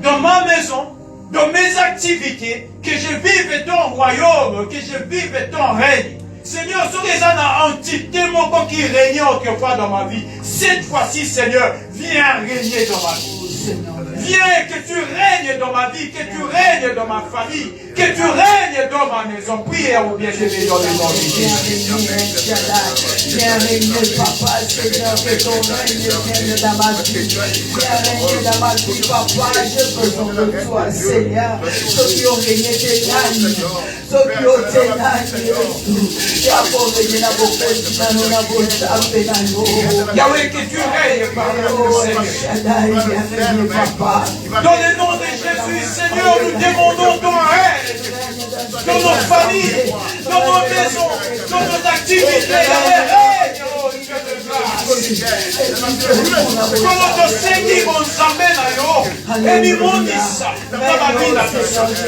dans ma maison, dans mes activités, que je vive ton royaume, que je vive ton règne. Seigneur, sur les ânes entité qui régnait autrefois dans ma vie, cette fois-ci, Seigneur, viens régner dans ma vie. Viens, que tu règnes dans ma vie, que tu règnes dans ma famille, que tu règnes dans ma maison. Prière au bien-aimé dans le nom de Jésus. Viens régner, Papa, Seigneur, que ton règne vienne dans ma vie. Viens régner dans ma vie, Papa, j'ai besoin de toi, Seigneur. Ceux qui ont régné ténèbres, ceux qui ont ténèbres, et après régner dans vos fesses, dans nos Yahweh, que tu règnes par le Seigneur. Dans le nom de Jésus, Seigneur, nous demandons ton règne dans nos familles, dans nos maisons, dans nos activités. Règne, oh Dieu de grâce. Comme notre Seigneur, on s'amène à yo. Et nous on dit ça. Dans ma vie,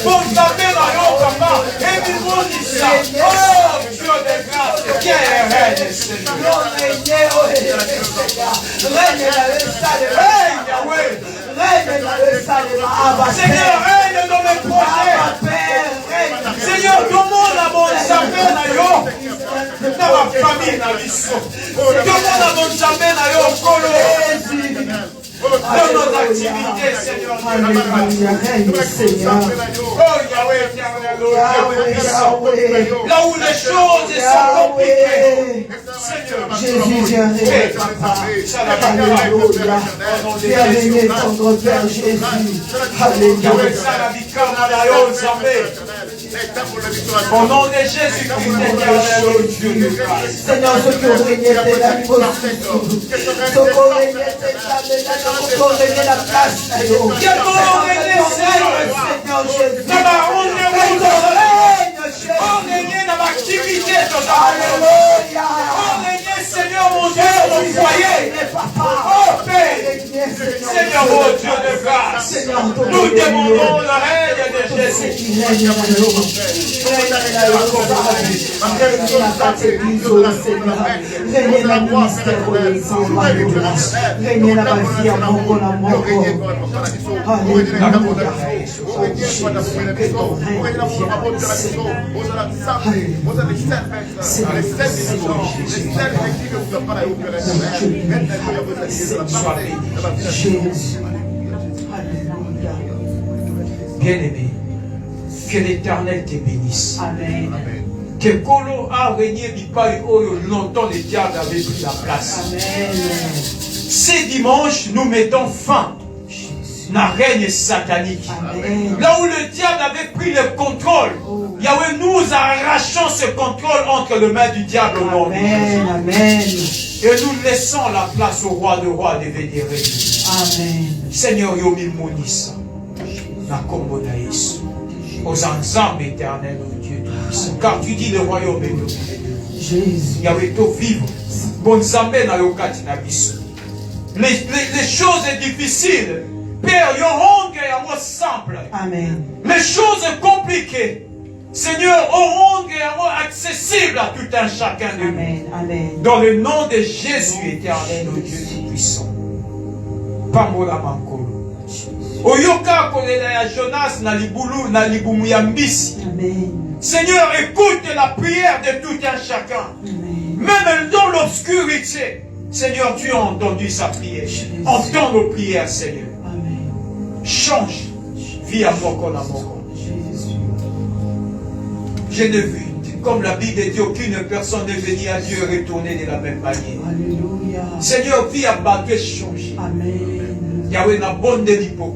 on s'amène à yo, papa. Et nous on dit ça. Oh Dieu de grâce, quel règne, Seigneur. Règne dans le stade. Règne, Yahweh. Règne dans le stade. Seigneur, règne dans mes projets. Seigneur, demande à mon Samuel à yo. Dans ma famille, dans l'issue. Demande à mon Samuel à yo. Dans nos activités, Seigneur. Alléluia, règne, Seigneur. Oh Yahweh, là où les choses sont compliquées. Seigneur, Jésus, viens régner, Papa. Alléluia. Viens régner, ton Père Jésus. Alléluia. Au nom de Jésus-Christ, Dieu de grâce. Seigneur, ceux qui ont régné tes animaux, ceux qui ont régné tes âmes, ceux qui ont régné la place, Seigneur Jésus. Dans ma activité, Alléluia. Seigneur mon Dieu, dans mon foyer. Oh Père, Seigneur mon Dieu de grâce, nous demandons le règne de Jésus. Règne dans le ministère, règne dans ma vie, à mon corps, à mon corps. Alléluia. Bien-aimé, que l'Éternel te bénisse. Amen. Que Kolo a régné Bipaï Oyo, longtemps le diable avait pris la place. Amen. Ces dimanches, nous mettons fin à la règne satanique. Amen. Là où le diable avait pris le contrôle, Yahweh, nous arrachons ce contrôle entre les mains du diable au nom de Jésus. Amen. Amen. Et nous laissons la place au roi de rois de védérés. Amen. Seigneur Yomi Monissa, la combo d'Aïs, aux ensembles éternels, au Dieu tout-puissant. Car tu dis le royaume est au Jésus. Yahweh, to vivre. Bon Zambé na yokati na biso. Les choses difficiles, Père, yon et à moi simple. Amen. Les choses compliquées, Seigneur, auront et à moi accessibles à tout un chacun de nous. Amen. Amen. Dans le nom de Jésus éternel, au Dieu tout-puissant. Pamola Mankolo. Oyoka kolela ya Jonas na libulu na libumu ya mbisi. Amen. Seigneur, écoute la prière de tout un chacun. Amen. Même dans l'obscurité, Seigneur, tu as entendu sa prière. Entends nos prières, Seigneur. Amen. Change. Vie à moko na moko. Jésus. Je n'ai vu, comme la Bible dit, aucune personne n'est venue à Dieu retourner de la même manière. Alléluia. Seigneur, vie à battre changer. Amen. Yahweh n'a bon délipo.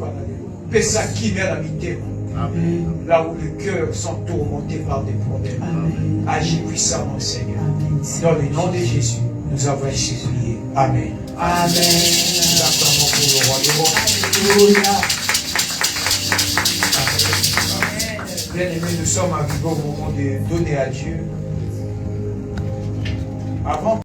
Pesa qui met la mitema. Amen. Là où les cœurs sont tourmentés par des problèmes. Amen. Agis puissamment, Seigneur. Amen. Dans le nom de Jésus, nous avons ainsi prié. Amen. Amen. Nous acclamons pour le roi des rois. Alléluia. Bien-aimés, nous sommes arrivés au moment de donner à Dieu. Avant